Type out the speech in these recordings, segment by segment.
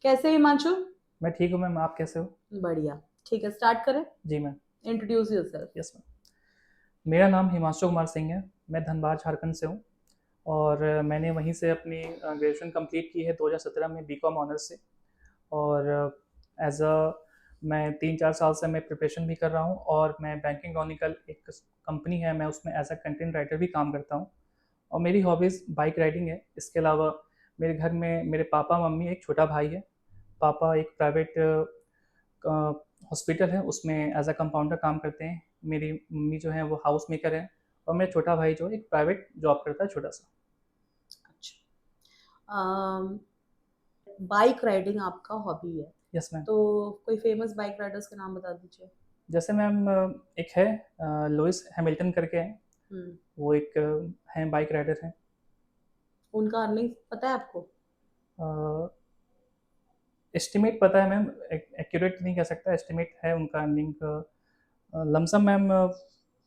कैसे हिमांशु? मैं ठीक हूँ मैम, आप कैसे हो? बढ़िया। ठीक है, स्टार्ट करें। जी ma'am. Introduce yourself. Yes ma'am. मेरा नाम हिमांशु कुमार सिंह है। मैं धनबाद झारखंड से हूँ। और मैंने वहीं से अपनी ग्रेजुएशन कंप्लीट की है 2017 में बीकॉम ऑनर्स से। और एज अ मैं 3-4 साल से मैं प्रिपरेशन भी कर रहा हूँ, और मैं बैंकिंग क्रॉनिकल एक कंपनी है, मैं उसमें एज अ कंटेंट राइटर भी काम करता हूँ। और मेरी हॉबीज़ बाइक राइडिंग है। इसके अलावा मेरे घर में मेरे पापा मम्मी, एक छोटा भाई है। पापा एक प्राइवेट हॉस्पिटल है, उसमें एज अ कंपाउंडर काम करते हैं। मेरी मम्मी जो है वो हाउस मेकर है। और मेरा छोटा भाई जो है एक प्राइवेट जॉब करता है, छोटा सा। अच्छा। बाइक राइडिंग आपका हॉबी है, यस मैम। तो कोई फेमस बाइक राइडर्स के नाम बता दीजिए। जैसे मैम एक है लुइस हैमिल्टन करके है। हम्म। वो एक हैं, बाइक राइडर हैं। उनका अर्निंग पता है आपको? एस्टिमेट पता है मैम, एक्यूरेट नहीं कह सकता, एस्टिमेट है उनका earning lump sum ma'am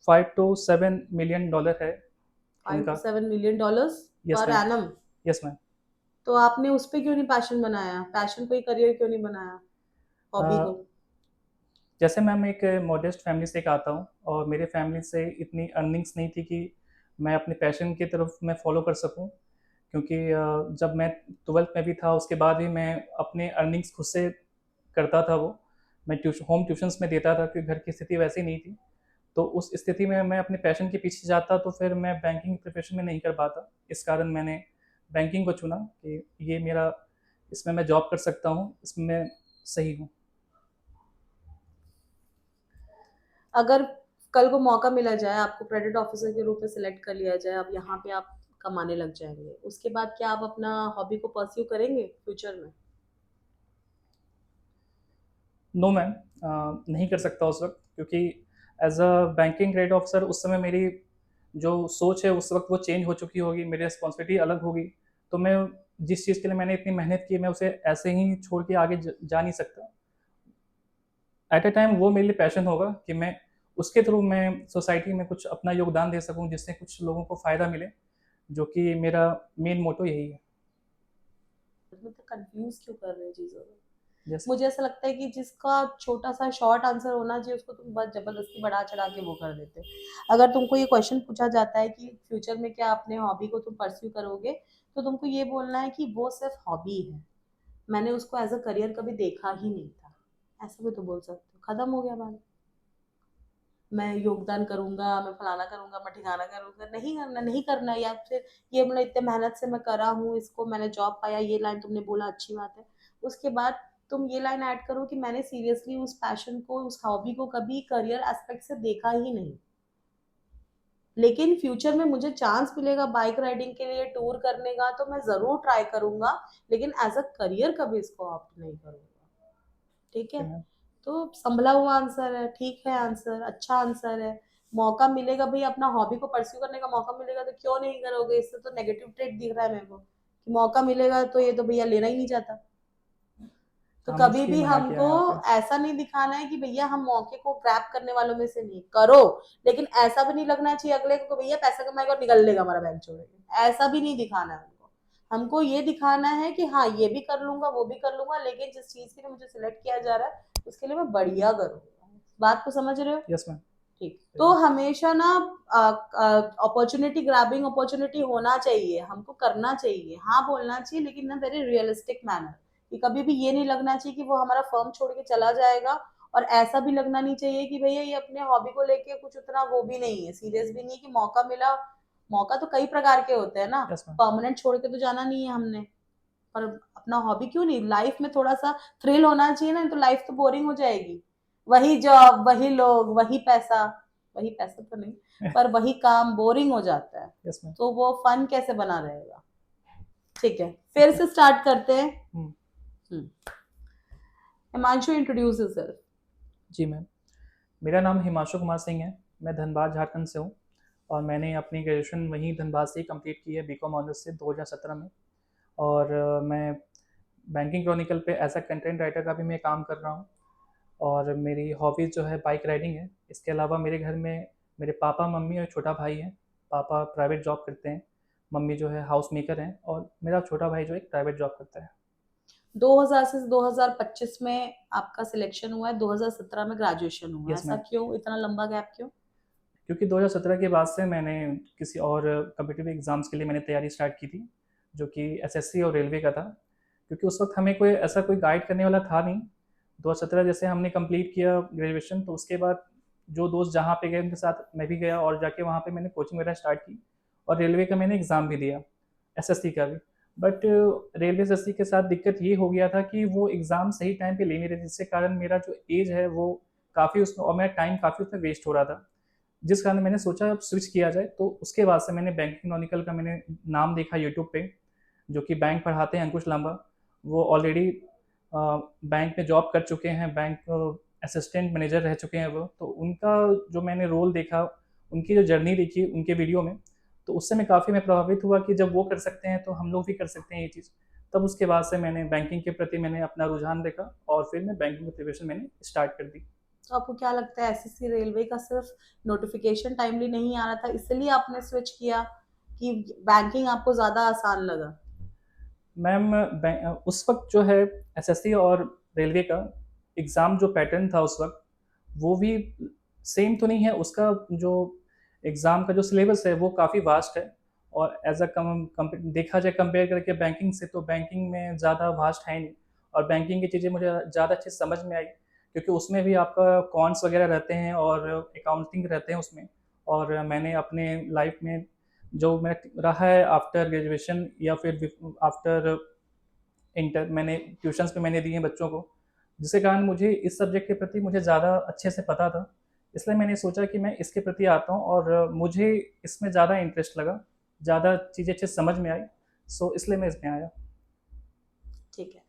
$5 to $7 million है फाइव टू उनका। सेवन मिलियन डॉलर्स यस पर मैम। एनम। Yes ma'am. तो आपने उस पे क्यों नहीं पैशन बनाया, पैशन को ही करियर क्यों नहीं बनाया, हॉबी को? जैसे मैम एक मॉडेस्ट फैमिली से एक आता हूँ, और मेरे फैमिली से इतनी अर्निंग्स नहीं थी कि मैं अपने पैशन की तरफ मैं फॉलो कर सकूँ। क्योंकि जब मैं 12th में भी था, उसके बाद भी मैं अपने अर्निंग्स खुद से करता था वो। मैं होम ट्यूशन्स में देता था, क्योंकि घर की स्थिति वैसी नहीं थी। तो उस स्थिति में मैं अपने पैशन के पीछे जाता तो फिर मैं बैंकिंग प्रोफेशन में नहीं कर पाता। इस कारण मैंने बैंकिंग को चुना कि ये मेरा, इसमें मैं जॉब कर सकता हूँ, इसमें मैं सही हूँ। अगर कल को मौका मिला जाए, आपको क्रेडिट ऑफिसर के रूप में सिलेक्ट कर लिया जाए, अब यहाँ पे आप कमाने लग जाएंगे, उसके बाद क्या आप अपना हॉबी को परस्यू करेंगे फ्यूचर में? नो मैम, नहीं कर सकता उस वक्त, क्योंकि as a banking grade officer उस समय मेरी जो सोच है उस वक्त वो चेंज हो चुकी होगी, मेरी रिस्पॉन्सिबिलिटी अलग होगी। तो मैं जिस चीज़ के लिए मैंने इतनी मेहनत की, मैं उसे ऐसे ही छोड़ के आगे जा नहीं सकता। एट अ टाइम वो मेरे लिए पैशन होगा कि मैं उसके थ्रू मैं सोसाइटी में कुछ अपना योगदान दे सकूं, जिससे कुछ लोगों को फ़ायदा मिले, जो कि मेरा मेन मोटो यही है। मतलब कंफ्यूज क्यों कर रहे हैं चीजों को? जैसे मुझे ऐसा लगता है कि जिसका छोटा सा शॉर्ट आंसर होना चाहिए, उसको तुम बस जबरदस्ती बढ़ा चढ़ा के वो कर देते। अगर तुमको ये क्वेश्चन पूछा जाता है कि फ्यूचर में क्या अपने हॉबी को तुम परस्यू करोगे, तो तुमको ये बोलना है कि वो सिर्फ हॉबी है, मैंने उसको एज अ करियर कभी देखा ही नहीं था। ऐसा भी तो बोल सकते हो, खत्म हो गया बात। मैं योगदान करूंगा, मैं फलाना करूंगा, मैं ठिकाना करूंगा, नहीं करना, नहीं करना। या फिर ये मतलब इतने मेहनत से मैं करा हूँ इसको, मैंने जॉब पाया, ये लाइन तुमने बोला अच्छी बात है। उसके बाद तुम ये लाइन ऐड करो कि मैंने सीरियसली उस पैशन को, उस हॉबी को कभी करियर एस्पेक्ट से देखा ही नहीं, लेकिन फ्यूचर में मुझे चांस मिलेगा बाइक राइडिंग के लिए, टूर करने का, तो मैं जरूर ट्राई करूंगा, लेकिन एज अ करियर कभी इसको ऑप्ट नहीं करूंगा। ठीक है? मैम। तो संभला हुआ आंसर है, ठीक है, आंसर अच्छा आंसर है। मौका मिलेगा भाई, अपना हॉबी को परस्यू करने का मौका मिलेगा तो क्यों नहीं करोगे? इससे तो नेगेटिव ट्रेड दिख रहा है मेरे को कि मौका मिलेगा तो ये तो भैया लेना ही नहीं चाहता। तो हमने कभी इसलिए भी मना किया हमको है यहाँ पे। ऐसा नहीं दिखाना है कि भैया हम मौके को ग्रैब करने वालों में से नहीं, करो, लेकिन ऐसा भी नहीं लगना चाहिए अगले को भैया पैसा कमाएगा और निकल लेगा हमारा बैंक छोड़ के। ऐसा भी नहीं दिखाना है हमको। हमको ये दिखाना है कि हाँ, ये भी कर लूंगा, वो भी कर लूंगा, लेकिन जिस चीज के लिए मुझे सिलेक्ट किया जा रहा है उसके लिए मैं बढ़िया करूंगा। बात को समझ रहे हो? Yes ma'am. ठीक। तो हमेशा ना अपॉर्चुनिटी ग्रैबिंग, अपॉर्चुनिटी होना चाहिए, हमको करना चाहिए, हाँ बोलना चाहिए, लेकिन ना वेरी रियलिस्टिक मैनर। कि कभी भी ये नहीं लगना चाहिए कि वो हमारा फर्म छोड़ के चला जाएगा, और ऐसा भी लगना नहीं चाहिए कि भैया ये अपने हॉबी को लेके कुछ उतना वो भी नहीं है, सीरियस भी नहीं है कि मौका मिला। मौका तो कई प्रकार के होते हैं ना। Yes ma'am. परमानेंट छोड़ के तो जाना नहीं है हमने। पर अपना हॉबी क्यों नहीं, लाइफ में थोड़ा सा थ्रिल होना चाहिए ना, तो लाइफ तो बोरिंग हो जाएगी। वही जॉब, वही लोग, वही पैसा, वही पैसा तो नहीं, पर वही काम बोरिंग हो जाता है। Yes ma'am. तो वो फन कैसे बना रहेगा? ठीक है, फिर से स्टार्ट करते हैं। हम्म। Himanshu, introduce yourself. जी मैम। मेरा नाम हिमांशु कुमार सिंह है। मैं धनबाद झारखंड से हूँ। और मैंने अपनी ग्रेजुएशन वहीं धनबाद से ही कंप्लीट की है, बीकॉम ऑनर्स से 2017 में। और मैं बैंकिंग क्रॉनिकल पे एज अ कंटेंट राइटर का भी मैं काम कर रहा हूँ। और मेरी हॉबीज़ जो है बाइक राइडिंग है। इसके अलावा मेरे घर में मेरे पापा मम्मी और छोटा भाई हैं। पापा प्राइवेट जॉब करते हैं, मम्मी जो है हाउस मेकर हैं, और मेरा छोटा भाई जो एक प्राइवेट जॉब करता है। 2000 से 2025 में आपका सिलेक्शन हुआ है, 2017 में ग्रेजुएशन हुआ है, यस ऐसा मैम। क्यों, इतना लंबा गैप क्यों? क्योंकि 2017 के बाद से मैंने किसी और कॉम्पिटिटिव एग्ज़ाम्स के लिए मैंने तैयारी स्टार्ट की थी, जो कि एसएससी और रेलवे का था। क्योंकि उस वक़्त हमें कोई ऐसा कोई गाइड करने वाला था नहीं। 2017 जैसे हमने कंप्लीट किया ग्रेजुएशन, तो उसके बाद जो दोस्त जहाँ पे गए उनके साथ मैं भी गया और जाके वहाँ पे मैंने कोचिंग वगैरह स्टार्ट की, और रेलवे का मैंने एग्ज़ाम भी दिया, एसएससी का भी। बट रेलवे एसएससी के साथ दिक्कत ये हो गया था कि वो एग्ज़ाम सही टाइम पे ले नहीं रहे थे, जिसके कारण मेरा जो एज है वो काफ़ी उसमें, और मेरा टाइम काफ़ी उसमें वेस्ट हो रहा था। जिस कारण मैंने सोचा अब स्विच किया जाए, तो उसके बाद से मैंने बैंकिंग नॉनिकल का मैंने नाम देखा यूट्यूब पे, जो कि बैंक पढ़ाते हैं अंकुश लांबा। वो ऑलरेडी बैंक में जॉब कर चुके हैं, बैंक असिस्टेंट मैनेजर रह चुके हैं वो। तो उनका जो मैंने रोल देखा, उनकी जो जर्नी देखी उनके वीडियो में, तो उससे मैं प्रभावित हुआ कि जब वो कर सकते हैं तो हम लोग भी कर सकते हैं ये चीज़। तब उसके बाद से मैंने बैंकिंग के प्रति मैंने अपना रुझान देखा, और फिर मैं बैंकिंग की प्रिपरेशन मैंने स्टार्ट कर दी। तो आपको क्या लगता है एसएससी रेलवे का सिर्फ नोटिफिकेशन टाइमली नहीं आ रहा था इसलिए आपने स्विच किया, कि बैंकिंग आपको ज्यादा आसान लगा? मैम, उस वक्त जो है एसएससी और रेलवे का एग्ज़ाम जो पैटर्न था उस वक्त, वो भी सेम तो नहीं है। उसका जो एग्ज़ाम का जो सिलेबस है वो काफ़ी वास्ट है, और एज अ कम देखा जाए कंपेयर करके बैंकिंग से, तो बैंकिंग में ज़्यादा वास्ट है नहीं। और बैंकिंग की चीज़ें मुझे ज़्यादा अच्छे से समझ में आई, क्योंकि उसमें भी आपका कॉन्ट्स वगैरह रहते हैं और अकाउंटिंग रहते हैं उसमें। और मैंने अपने लाइफ में जो मैं रहा है आफ्टर ग्रेजुएशन या फिर आफ्टर इंटर, मैंने ट्यूशन्स पे मैंने दिए हैं बच्चों को, जिसके कारण मुझे इस सब्जेक्ट के प्रति मुझे ज़्यादा अच्छे से पता था। इसलिए मैंने सोचा कि मैं इसके प्रति आता हूँ, और मुझे इसमें ज़्यादा इंटरेस्ट लगा, ज़्यादा चीज़ें अच्छे से समझ में आई। सो इसलिए मैं इसमें आया। ठीक है।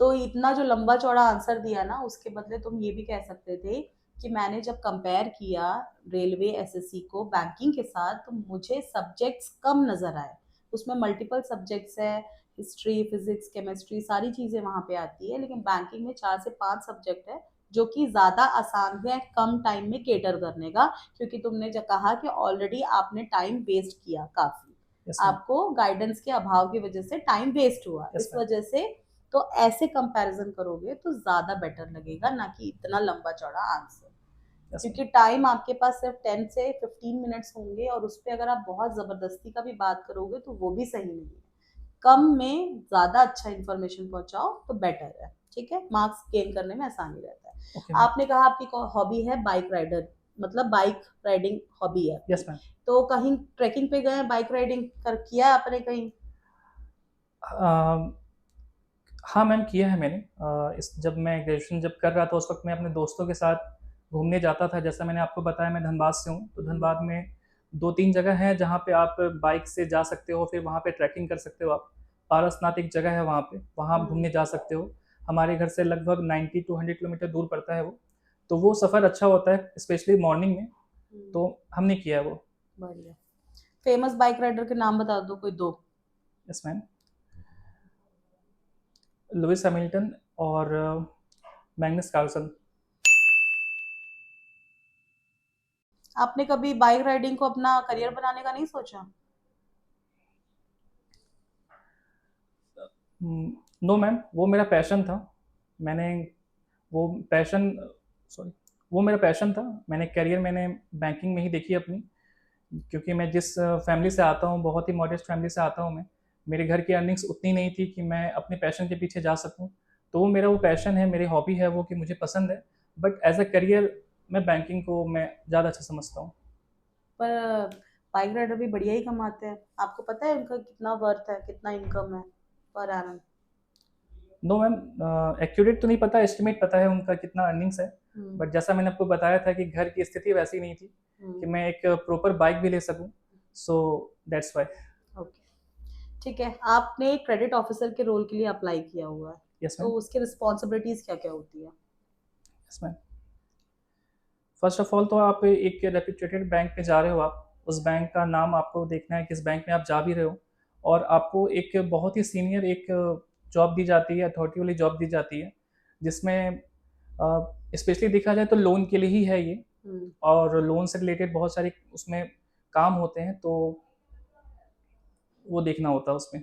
तो इतना जो लंबा चौड़ा आंसर दिया ना, उसके बदले तुम ये भी कह सकते थे कि मैंने जब कंपेयर किया रेलवे एसएससी को बैंकिंग के साथ, तो मुझे सब्जेक्ट्स कम नजर आए। उसमें मल्टीपल सब्जेक्ट्स है, हिस्ट्री, फिजिक्स, केमिस्ट्री, सारी चीजें वहां पे आती है, लेकिन बैंकिंग में 4 से 5 सब्जेक्ट है, जो कि ज्यादा आसान है कम टाइम में केटर करने का। क्योंकि तुमने जो कहा कि ऑलरेडी आपने टाइम वेस्ट किया काफी, यस मैम। आपको गाइडेंस के अभाव की वजह से टाइम वेस्ट हुआ, यस इस मैम। वजह से। तो ऐसे कंपैरिजन करोगे तो ज्यादा बेटर लगेगा, ना कि इतना लंबा चौड़ा आंसर। Yes ma'am. क्योंकि टाइम आपके पास सिर्फ 10 से 15 मिनट्स होंगे, और उस पर अगर आप बहुत जबरदस्ती का भी बात करोगे तो वो भी सही नहीं है। कम में ज्यादा अच्छा इंफॉर्मेशन पहुंचाओ तो बेटर है। ठीक है, मार्क्स गेन करने में आसानी रहता है। Okay ma'am. आपने कहा आपकी हॉबी है बाइक राइडर, मतलब बाइक राइडिंग हॉबी है यस आपकी। मैम। तो कहीं ट्रैकिंग पे गए, बाइक राइडिंग कर किया आपने कहीं? हाँ मैम, किया है मैंने। इस जब मैं ग्रेजुएशन जब कर रहा था, उस वक्त मैं अपने दोस्तों के साथ घूमने जाता था। जैसा मैंने आपको बताया, मैं धनबाद से हूँ, तो धनबाद में 2-3 जगह हैं जहाँ पे आप बाइक से जा सकते हो, फिर वहाँ पे ट्रैकिंग कर सकते हो आप। पारसनाथ एक जगह है वहाँ पे, वहाँ आप हम्म। घूमने जा सकते हो। हमारे घर से लगभग 90 टू 100 किलोमीटर दूर पड़ता है वो। तो वो सफ़र अच्छा होता है, स्पेशली मॉर्निंग में। हम्म, तो हमने किया है वो। बढ़िया। फेमस बाइक राइडर के नाम बता दो कोई दो। Yes ma'am. लुइस हैमिल्टन और मैग्नस कार्लसन। आपने कभी बाइक राइडिंग को अपना करियर बनाने का नहीं सोचा? नो मैम, वो मेरा पैशन था। मैंने वो पैशन सॉरी वो मेरा पैशन था। मैंने करियर मैंने बैंकिंग में ही देखी अपनी, क्योंकि मैं जिस फैमिली से आता हूँ, बहुत ही मॉडेस्ट फैमिली से आता हूँ मैं। मेरे घर की अर्निंग्स उतनी नहीं थी कि मैं अपने पैशन के पीछे जा सकूँ। तो वो मेरा वो पैशन है, मेरी हॉबी है वो, कि मुझे पसंद है। बट एज अ करियर मैं बैंकिंग को मैं ज़्यादा अच्छा समझता हूँ। पर बाइक राइडर भी बढ़िया ही कमाते हैं। आपको पता है उनका कितना वर्थ है, कितना इनकम है per annum? No ma'am, accurate तो नहीं पता, एस्टिमेट पता है उनका कितना अर्निंग्स है। हम्म। बट जैसा मैंने आपको बताया था कि घर की स्थिति वैसी नहीं थी कि हम्म। मैं एक प्रॉपर बाइक भी ले सकूं। So that's why. ओके, ठीक है। आपने क्रेडिट ऑफिसर के रोल के लिए अप्लाई किया हुआ है, यस तो मैम। उसकी रिस्पॉन्सिबिलिटीज क्या क्या होती है? Yes ma'am. First of all तो आप एक रेप्यूटेड बैंक में जा रहे हो, आप उस बैंक का नाम आपको देखना है, किस बैंक में आप जा भी रहे हो। और आपको एक बहुत ही सीनियर एक जॉब दी जाती है, अथॉरिटी वाली जॉब दी जाती है, जिसमें स्पेशली देखा जाए तो लोन के लिए ही है ये। हम्म। और लोन से रिलेटेड बहुत सारे उसमें काम होते हैं, तो वो देखना होता है उसमें।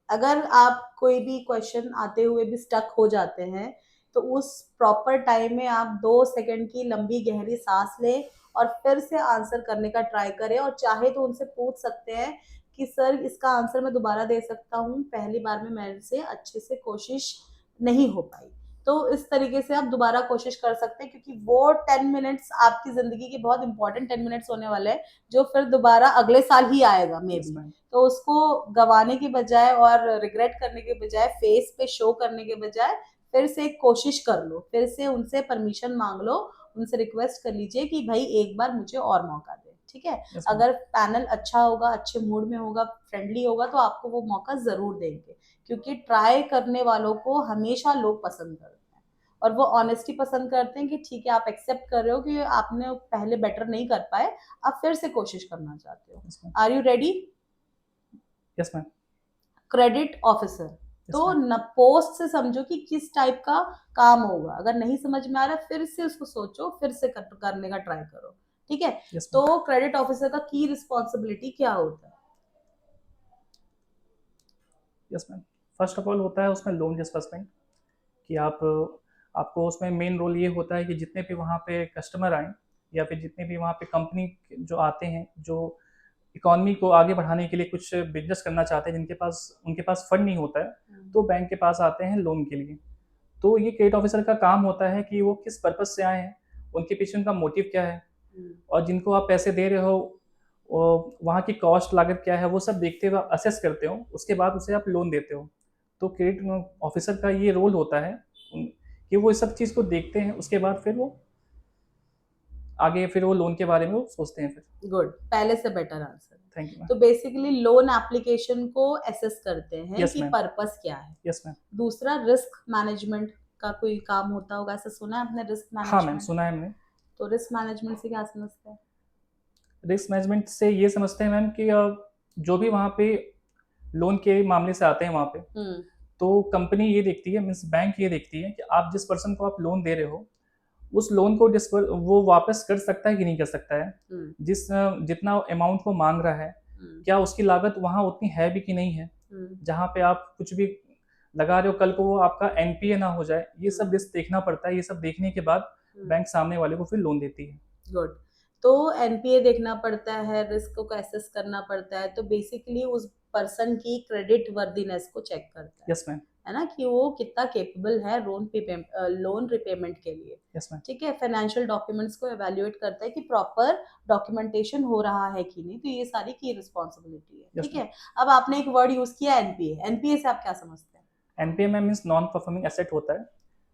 अगर आप कोई भी क्वेश्चन आते हुए भी स्टक हो जाते हैं, तो उस प्रॉपर टाइम में आप 2 सेकंड की लंबी गहरी सांस लें और फिर से आंसर करने का ट्राई करें, और चाहे तो उनसे पूछ सकते हैं कि सर इसका आंसर मैं दोबारा दे सकता हूँ, पहली बार में मेरे से अच्छे से कोशिश नहीं हो पाई। तो इस तरीके से आप दोबारा कोशिश कर सकते हैं, क्योंकि वो 10 मिनट्स आपकी जिंदगी के बहुत इंपॉर्टेंट 10 मिनट्स होने वाले हैं, जो फिर दोबारा अगले साल ही आएगा मे यस बी। मैम। तो उसको गवाने की बजाय और रिग्रेट करने के बजाय, फेस पे शो करने के बजाय, फिर से एक कोशिश कर लो, फिर से उनसे परमिशन मांग लो, उनसे रिक्वेस्ट कर लीजिए कि भाई एक बार मुझे और मौका दे, ठीक है। Yes ma'am. अगर पैनल अच्छा होगा, अच्छे मूड में होगा, फ्रेंडली होगा, तो आपको वो मौका जरूर देंगे, क्योंकि ट्राई करने वालों को हमेशा लोग पसंद करते हैं, और वो ऑनेस्टी पसंद करते हैं कि ठीक है, आप एक्सेप्ट कर रहे हो कि आपने पहले बेटर नहीं कर पाए, आप फिर से कोशिश करना चाहते हो। Yes ma'am. Are you ready? Yes ma'am. Credit officer, yes तो मैम। न पोस्ट से समझो कि किस टाइप का काम होगा, अगर नहीं समझ में आ रहा फिर से उसको सोचो, फिर से करने का ट्राई करो, ठीक है। Yes ma'am. तो क्रेडिट ऑफिसर का की रिस्पॉन्सिबिलिटी क्या होता है? Yes ma'am. First of all होता है उसमें लोन डिस्बर्समेंट, कि आपको उसमें मेन रोल ये होता है कि जितने भी वहाँ पे कस्टमर आएँ या फिर जितने भी वहाँ पे कंपनी जो आते हैं, जो इकॉनमी को आगे बढ़ाने के लिए कुछ बिजनेस करना चाहते हैं, जिनके पास उनके पास फंड नहीं होता है, तो बैंक के पास आते हैं लोन के लिए। तो ये क्रेडिट ऑफिसर का काम होता है कि वो किस पर्पज से आए हैं, उनके पीछे उनका मोटिव क्या है, और जिनको आप पैसे दे रहे हो वहाँ की कॉस्ट लागत क्या है, वो सब देखते हुए आप असेस करते हो, उसके बाद उसे आप लोन देते हो। तो क्रेडिट ऑफिसर का ये रोल होता है कि वो इस सब चीज़ को देखते हैं, उसके बाद फिर वो लोन के बारे में वो सोचते हैं फिर। गुड, पहले से better answer. Thank you ma'am. तो बेसिकली लोन एप्लीकेशन को एसेस करते हैं यस कि मैम। पर्पस क्या है। Yes ma'am. दूसरा, रिस्क मैनेजमेंट का कोई काम होता होगा, ऐसा सुना है आपने, रिस्क हाँ मैम, मैनेजमेंट? सुना है हमने। तो रिस्क मैनेजमेंट से क्या समझते हैं? रिस्क मैनेजमेंट से ये समझते हैं मैम कि जो भी वहाँ पे लोन के मामले से आते हैं वहाँ पे, हम्म। तो कंपनी ये देखती है, मीन्स बैंक ये देखती है कि आप जिस पर्सन को आप लोन दे रहे हो, उस लोन को वो वापस कर सकता है कि नहीं कर सकता है, जितना अमाउंट वो मांग रहा है, क्या उसकी लागत वहाँ उतनी है भी कि नहीं है, जहाँ पे आप कुछ भी लगा रहे हो कल को वो आपका एनपीए ना हो जाए, ये सब रिस्क देखना पड़ता है। ये सब देखने के बाद बैंक सामने वाले को फिर लोन देती है। गुड। तो एनपीए देखना पड़ता है, रिस्क को एसेस करना पड़ता है, तो बेसिकली उस पर्सन की क्रेडिट वर्दीनेस को चेक करता यस मैम। है ना, कि वो कितना केपेबल है लोन रिपेमेंट के लिए। Yes ma'am. ठीक है, फाइनेंशियल डॉक्यूमेंट्स को एवेल्युएट करता है कि प्रॉपर डॉक्यूमेंटेशन हो रहा है कि नहीं, तो ये सारी की रिस्पॉन्सिबिलिटी है, यस ठीक मैम। है। अब आपने एक वर्ड यूज किया एनपीए, एनपीए से आप क्या समझते हैं? एनपीए में मीन्स नॉन परफॉर्मिंग एसेट होता है।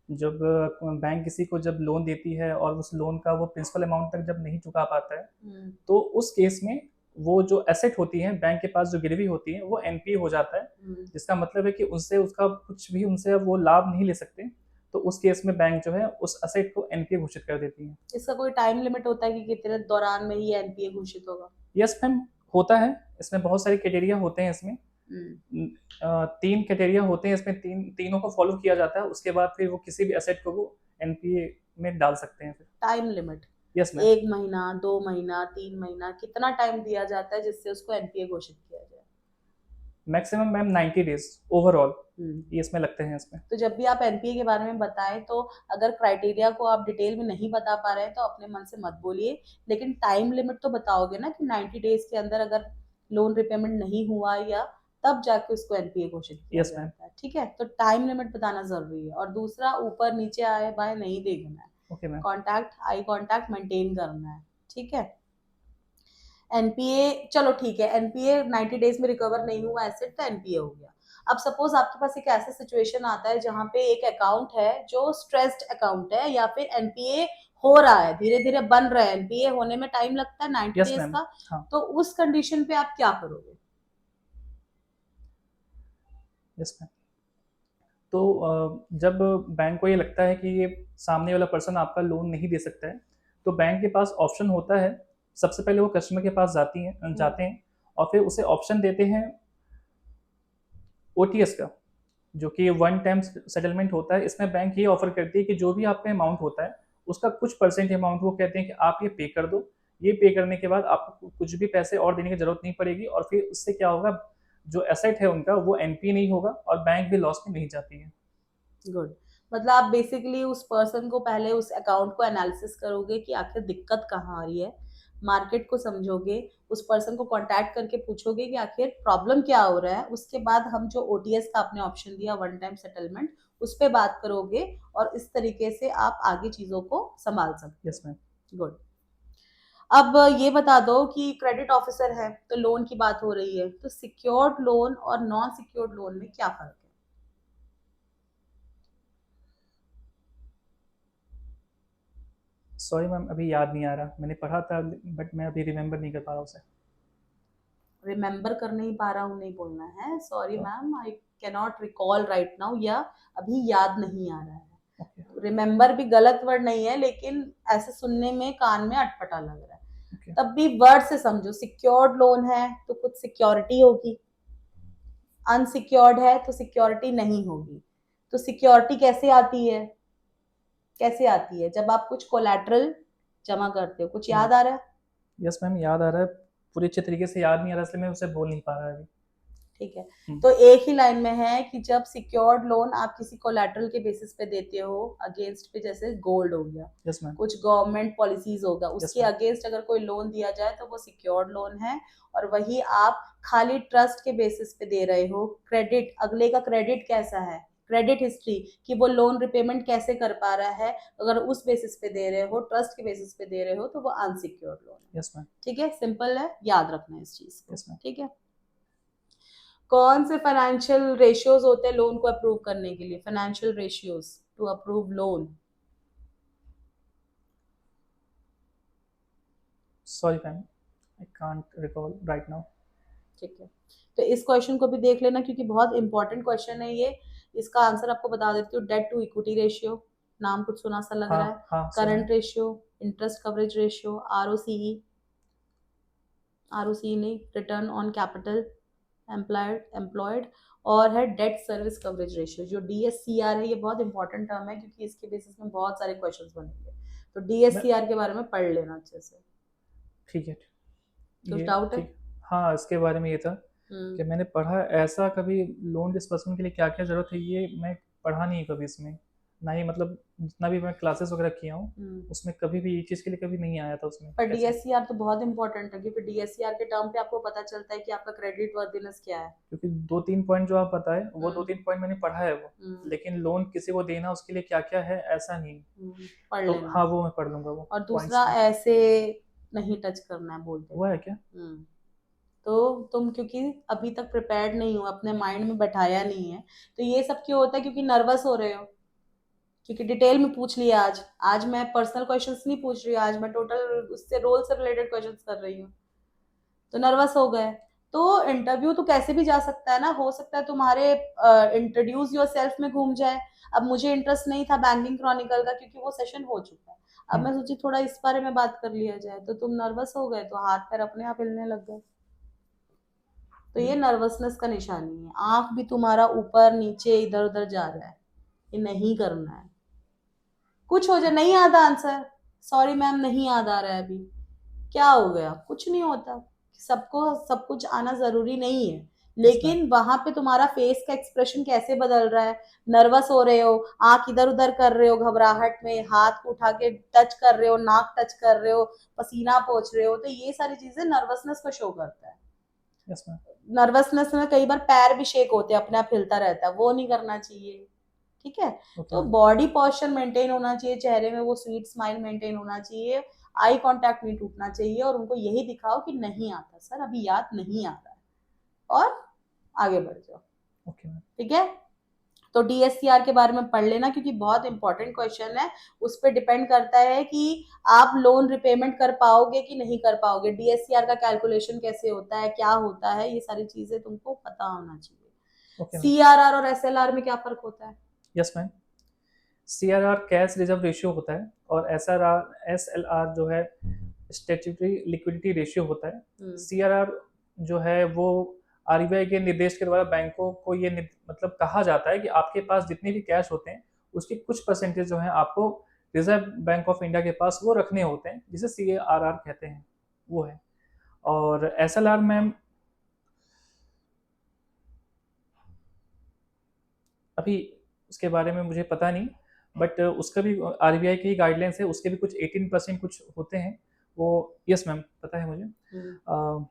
जब बैंक किसी को जब लोन देती है और उस लोन का वो प्रिंसिपल अमाउंट तक जब नहीं चुका पाता है, तो उस केस में वो जो एसेट होती है बैंक के पास, जो गिरवी होती है, वो एनपीए हो जाता है। जिसका मतलब है कि उससे उसका कुछ भी उनसे अब वो लाभ नहीं ले सकते। तो उस केस में बैंक जो है उस एसेट को एनपीए घोषित कर देती है। इसका कोई टाइम लिमिट होता है कि कितने दौरान में ही एनपीए घोषित होगा? यस मैम, होता है। इसमें बहुत सारे क्राइटेरिया होते हैं इसमें। 3 क्राइटेरिया होते हैं इसमें, तीनों को फॉलो किया जाता है, उसके बाद फिर वो किसी भी एसेट को वो एनपीए में डाल सकते हैं फिर। Time limit? Yes ma'am. 1 महीना, 2 महीना, 3 महीना, कितना टाइम दिया जाता है जिससे उसको एनपीए घोषित किया जाए? मैक्सिमम मैम 90 डेज ओवरऑल ये इसमें लगते हैं इसमें। तो जब भी आप एनपीए के बारे में बताएं, तो अगर क्राइटेरिया को आप डिटेल में नहीं बता पा रहे हैं तो अपने मन से मत बोलिए, लेकिन टाइम लिमिट तो बताओगे ना, कि 90 डेज के अंदर अगर लोन रिपेमेंट नहीं हुआ, या तब जाके उसको एनपीए घोषित किया यस मैम। जाता है, ठीक है। तो टाइम लिमिट बताना जरूरी है। और दूसरा, ऊपर नीचे आए बाय नहीं देखना है, okay ma'am. Eye contact maintain करना है, ठीक है। एनपीए, चलो ठीक है, एनपीए 90 डेज में रिकवर नहीं हुआ एसेट, तो एनपीए हो गया। अब सपोज आपके पास एक ऐसा सिचुएशन आता है जहां पे एक अकाउंट है जो स्ट्रेस्ड अकाउंट है, या फिर एनपीए हो रहा है, धीरे धीरे बन रहा है, एनपीए होने में टाइम लगता है 90 यस डेज मैम। का। हाँ। तो उस कंडीशन पे आप क्या करोगे? Yes ma'am. तो जब बैंक को ये लगता है कि ये सामने वाला पर्सन आपका लोन नहीं दे सकता है, तो बैंक के पास ऑप्शन होता है। सबसे पहले वो कस्टमर के पास जाते हैं और फिर उसे ऑप्शन देते हैं ओटीएस का, जो कि वन टाइम सेटलमेंट होता है। इसमें बैंक ये ऑफर करती है कि जो भी आपका अमाउंट होता है, उसका कुछ परसेंट अमाउंट वो कहते हैं कि आप ये पे कर दो। ये पे करने के बाद आपको कुछ भी पैसे और देने की जरूरत नहीं पड़ेगी, और फिर उससे क्या होगा, जो एसेट है उनका वो एनपी नहीं होगा और बैंक भी लॉस में नहीं जाती है। गुड। मतलब आप बेसिकली उस पर्सन को पहले उस अकाउंट को एनालिसिस करोगे कि आखिर दिक्कत कहाँ आ रही है, मार्केट को समझोगे, उस पर्सन को कांटेक्ट करके पूछोगे कि आखिर प्रॉब्लम क्या हो रहा है, उसके बाद हम जो ओटीएस का आपने ऑप्शन दिया वन टाइम सेटलमेंट, उस पे बात करोगे और इस तरीके से आप आगे चीजों को संभाल सकते यस मैम। हो। गुड। अब ये बता दो कि क्रेडिट ऑफिसर है तो लोन की बात हो रही है, तो सिक्योर्ड लोन और नॉन सिक्योर्ड लोन में क्या फर्क है? सॉरी मैम, अभी याद नहीं आ रहा, मैंने पढ़ा था बट मैं अभी रिमेम्बर नहीं कर पा रहा उसे। रिमेम्बर कर नहीं पा रहा हूँ नहीं बोलना है, सॉरी हाँ, ma'am, I cannot recall right now, या अभी याद नहीं आ रहा ओके है। रिमेम्बर भी गलत वर्ड नहीं है, लेकिन ऐसे सुनने में कान में अटपटा लग रहा है। ओके। तब भी वर्ड से समझो, सिक्योर्ड लोन है तो कुछ सिक्योरिटी होगी, अनसिक्योर्ड है तो सिक्योरिटी नहीं होगी। तो सिक्योरिटी कैसे आती है? कैसे आती है? जब आप कुछ कोलैटरल जमा करते हो। कुछ याद आ रहा है? यस मैम, याद आ रहा है, पूरी अच्छे तरीके से याद नहीं आ रहा इसलिए मैं उसे बोल नहीं पा रहा अभी। ठीक है। हम्म। तो एक ही लाइन में है कि जब सिक्योर्ड लोन आप किसी कोलैटरल के बेसिस पे देते हो, अगेंस्ट पे, जैसे गोल्ड हो गया, यस मैम। कुछ गवर्नमेंट पॉलिसीज होगा, यस उसके मैम। अगेंस्ट अगर कोई लोन दिया जाए तो वो सिक्योर्ड लोन है। और वही आप खाली ट्रस्ट के बेसिस पे दे रहे हो, क्रेडिट, अगले का क्रेडिट कैसा है, क्रेडिट हिस्ट्री, कि वो लोन रिपेमेंट कैसे कर पा रहा है, अगर उस बेसिस पे दे रहे हो, ट्रस्ट के बेसिस पे दे रहे हो, तो वो अनसिक्योर्ड लोन है। Yes ma'am. ठीक है, सिंपल है, याद रखना है इस चीज को। Yes ma'am. ठीक है। कौन से फाइनेंशियल रेशियोज होते हैं लोन को अप्रूव करने के लिए? Financial ratios to approve loan. Sorry ma'am, I can't recall right now. ठीक है, तो इस क्वेश्चन को भी देख लेना क्योंकि बहुत इंपॉर्टेंट क्वेश्चन है ये। इसका आंसर आपको बता देती हूँ। डेट टू इक्विटी रेशियो, नाम कुछ सुना सा लग हाँ रहा है। हाँ, सुना है। Current ratio, interest coverage ratio, ROCE, ROCE नहीं, रिटर्न ऑन कैपिटल एम्प्लॉयड, और है डेट सर्विस कवरेज रेशियो। जो डीएससीआर है, ये बहुत इंपॉर्टेंट टर्म है क्योंकि इसके बेसिस में बहुत सारे क्वेश्चंस बनेंगे। तो मैं डीएससीआर के बारे में पढ़ लेना अच्छे से। ठीक है। कुछ ये डाउट है? ठीक। हाँ, इसके बारे में ये था हम्म। कि मैंने पढ़ा ऐसा कभी लोन डिस्बर्समेंट के लिए क्या क्या ज़रूरत है ये मैं पढ़ा नहीं कभी इसमें, ना ही मतलब जितना भी मैं क्लासेस वगैरह किया हूँ हम्म। उसमें कभी भी ये चीज़ के लिए कभी नहीं आया था उसमें पर कैसे। डीएससीआर तो बहुत इंपॉर्टेंट है क्योंकि डीएससीआर के टर्म पे आपको पता चलता है कि आपका क्रेडिट वर्दिनेस क्या है। क्योंकि दो तीन पॉइंट जो आप बताए वो दो हम्म। तीन पॉइंट मैंने पढ़ा है वो, हम्म। लेकिन लोन किसी को देना उसके लिए क्या क्या है ऐसा नहीं। पढ़ तो लेना। हाँ, वो मैं पढ़ लूंगा वो और पॉइंट्स दूसरा, में। ऐसे नहीं टच करना है बोलते वो है हुए। क्या? तो तुम क्योंकि अभी तक प्रिपेयर्ड नहीं हो, अपने माइंड में बैठाया नहीं है, तो ये सब क्यों होता है? क्योंकि नर्वस हो रहे हो, क्योंकि डिटेल में पूछ लिया। आज आज मैं पर्सनल क्वेश्चंस नहीं पूछ रही हूँ, आज मैं टोटल उससे रोल से रिलेटेड क्वेश्चंस कर रही हूँ, तो नर्वस हो गए। तो इंटरव्यू तो कैसे भी जा सकता है ना, हो सकता है तुम्हारे इंट्रोड्यूस योर सेल्फ में घूम जाए। अब मुझे इंटरेस्ट नहीं था बैंकिंग क्रॉनिकल का क्योंकि वो सेशन हो चुका है। अब हम्म। मैं सोची थोड़ा इस बारे में बात कर लिया जाए, तो तुम नर्वस हो गए तो हाथ पैर अपने आप हिलने लग गए। तो ये नर्वसनेस का निशानी है। आंख भी तुम्हारा ऊपर नीचे इधर उधर जा रहा है, ये नहीं करना है। कुछ हो जाए, नहीं आता आंसर, सॉरी मैम नहीं याद आ रहा है अभी, क्या हो गया? कुछ नहीं होता। सबको सब कुछ आना जरूरी नहीं है, यस मैम। लेकिन वहां पे तुम्हारा फेस का एक्सप्रेशन कैसे बदल रहा है। नर्वस हो रहे हो, आंख इधर उधर कर रहे हो घबराहट में, हाथ को उठा के टच कर रहे हो, नाक टच कर रहे हो, पसीना पोंछ रहे हो, तो ये सारी चीजें नर्वसनेस को शो करता है। Yes ma'am. नर्वसनेस में कई बार पैर भी शेक होते हैं, अपने आप हिलता रहता है, वो नहीं करना चाहिए। ठीक है। ओके तो मैम। बॉडी पोस्चर मेंटेन होना चाहिए, चेहरे में वो स्वीट स्माइल मेंटेन होना चाहिए, आई कांटेक्ट नहीं टूटना चाहिए, और उनको यही दिखाओ कि नहीं आता सर, अभी याद नहीं आ रहा है, और आगे बढ़ जाओ। Okay ma'am. ठीक है। तो डीएससीआर के बारे में पढ़ लेना क्योंकि बहुत इंपॉर्टेंट क्वेश्चन है। उस पर डिपेंड करता है कि आप लोन रिपेमेंट कर पाओगे कि नहीं कर पाओगे, डीएससीआर का कैलकुलेशन कैसे होता है, क्या होता है, ये सारी चीजें तुमको पता होना चाहिए। Okay ma'am. सीआरआर और एसएलआर में क्या फर्क होता है? Yes ma'am. CRR cash reserve ratio होता है और एसएलआर जो है स्टैट्यूटरी लिक्विडिटी रेशियो होता है। सीआरआर जो है वो आरबीआई के निर्देश के द्वारा बैंकों को ये मतलब कहा जाता है कि आपके पास जितने भी कैश होते हैं उसके कुछ परसेंटेज जो है आपको रिजर्व बैंक ऑफ इंडिया के पास वो रखने होते हैं, जिसे सीआरआर कहते हैं, वो है। और एसएलआर मैम, अभी उसके बारे में मुझे पता नहीं, बट उसका भी आरबीआई की गाइडलाइंस है, उसके भी कुछ 18% कुछ होते हैं वो। यस मैम, पता है मुझे। अ,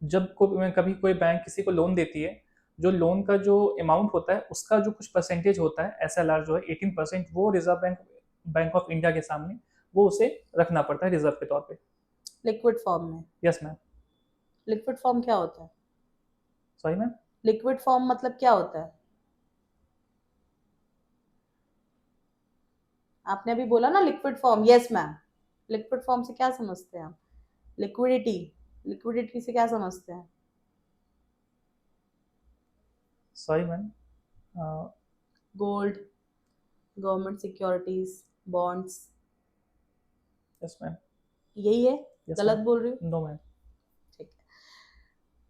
जब कभी कोई बैंक किसी को लोन देती है, जो लोन का जो अमाउंट होता है उसका जो कुछ परसेंटेज होता है, एसएलआर जो है 18%, वो reserve bank bank of India के सामने वो उसे रखना पड़ता है रिजर्व के तौर पे। लिक्विड फॉर्म में? Yes ma'am. लिक्विड फॉर्म क्या होता है? Sorry ma'am. लिक्विड फॉर्म मतलब क्या होता है? आपने अभी बोला ना liquid form. Yes ma'am. Liquid form से क्या समझते हैं आप? लिक्विडिटी। लिक्विडिटी से क्या समझते हैं? Sorry ma'am. Gold, government securities, bonds, yes ma'am. यही है? यस गलत मैम। बोल रही हूँ? No ma'am. ठीक है।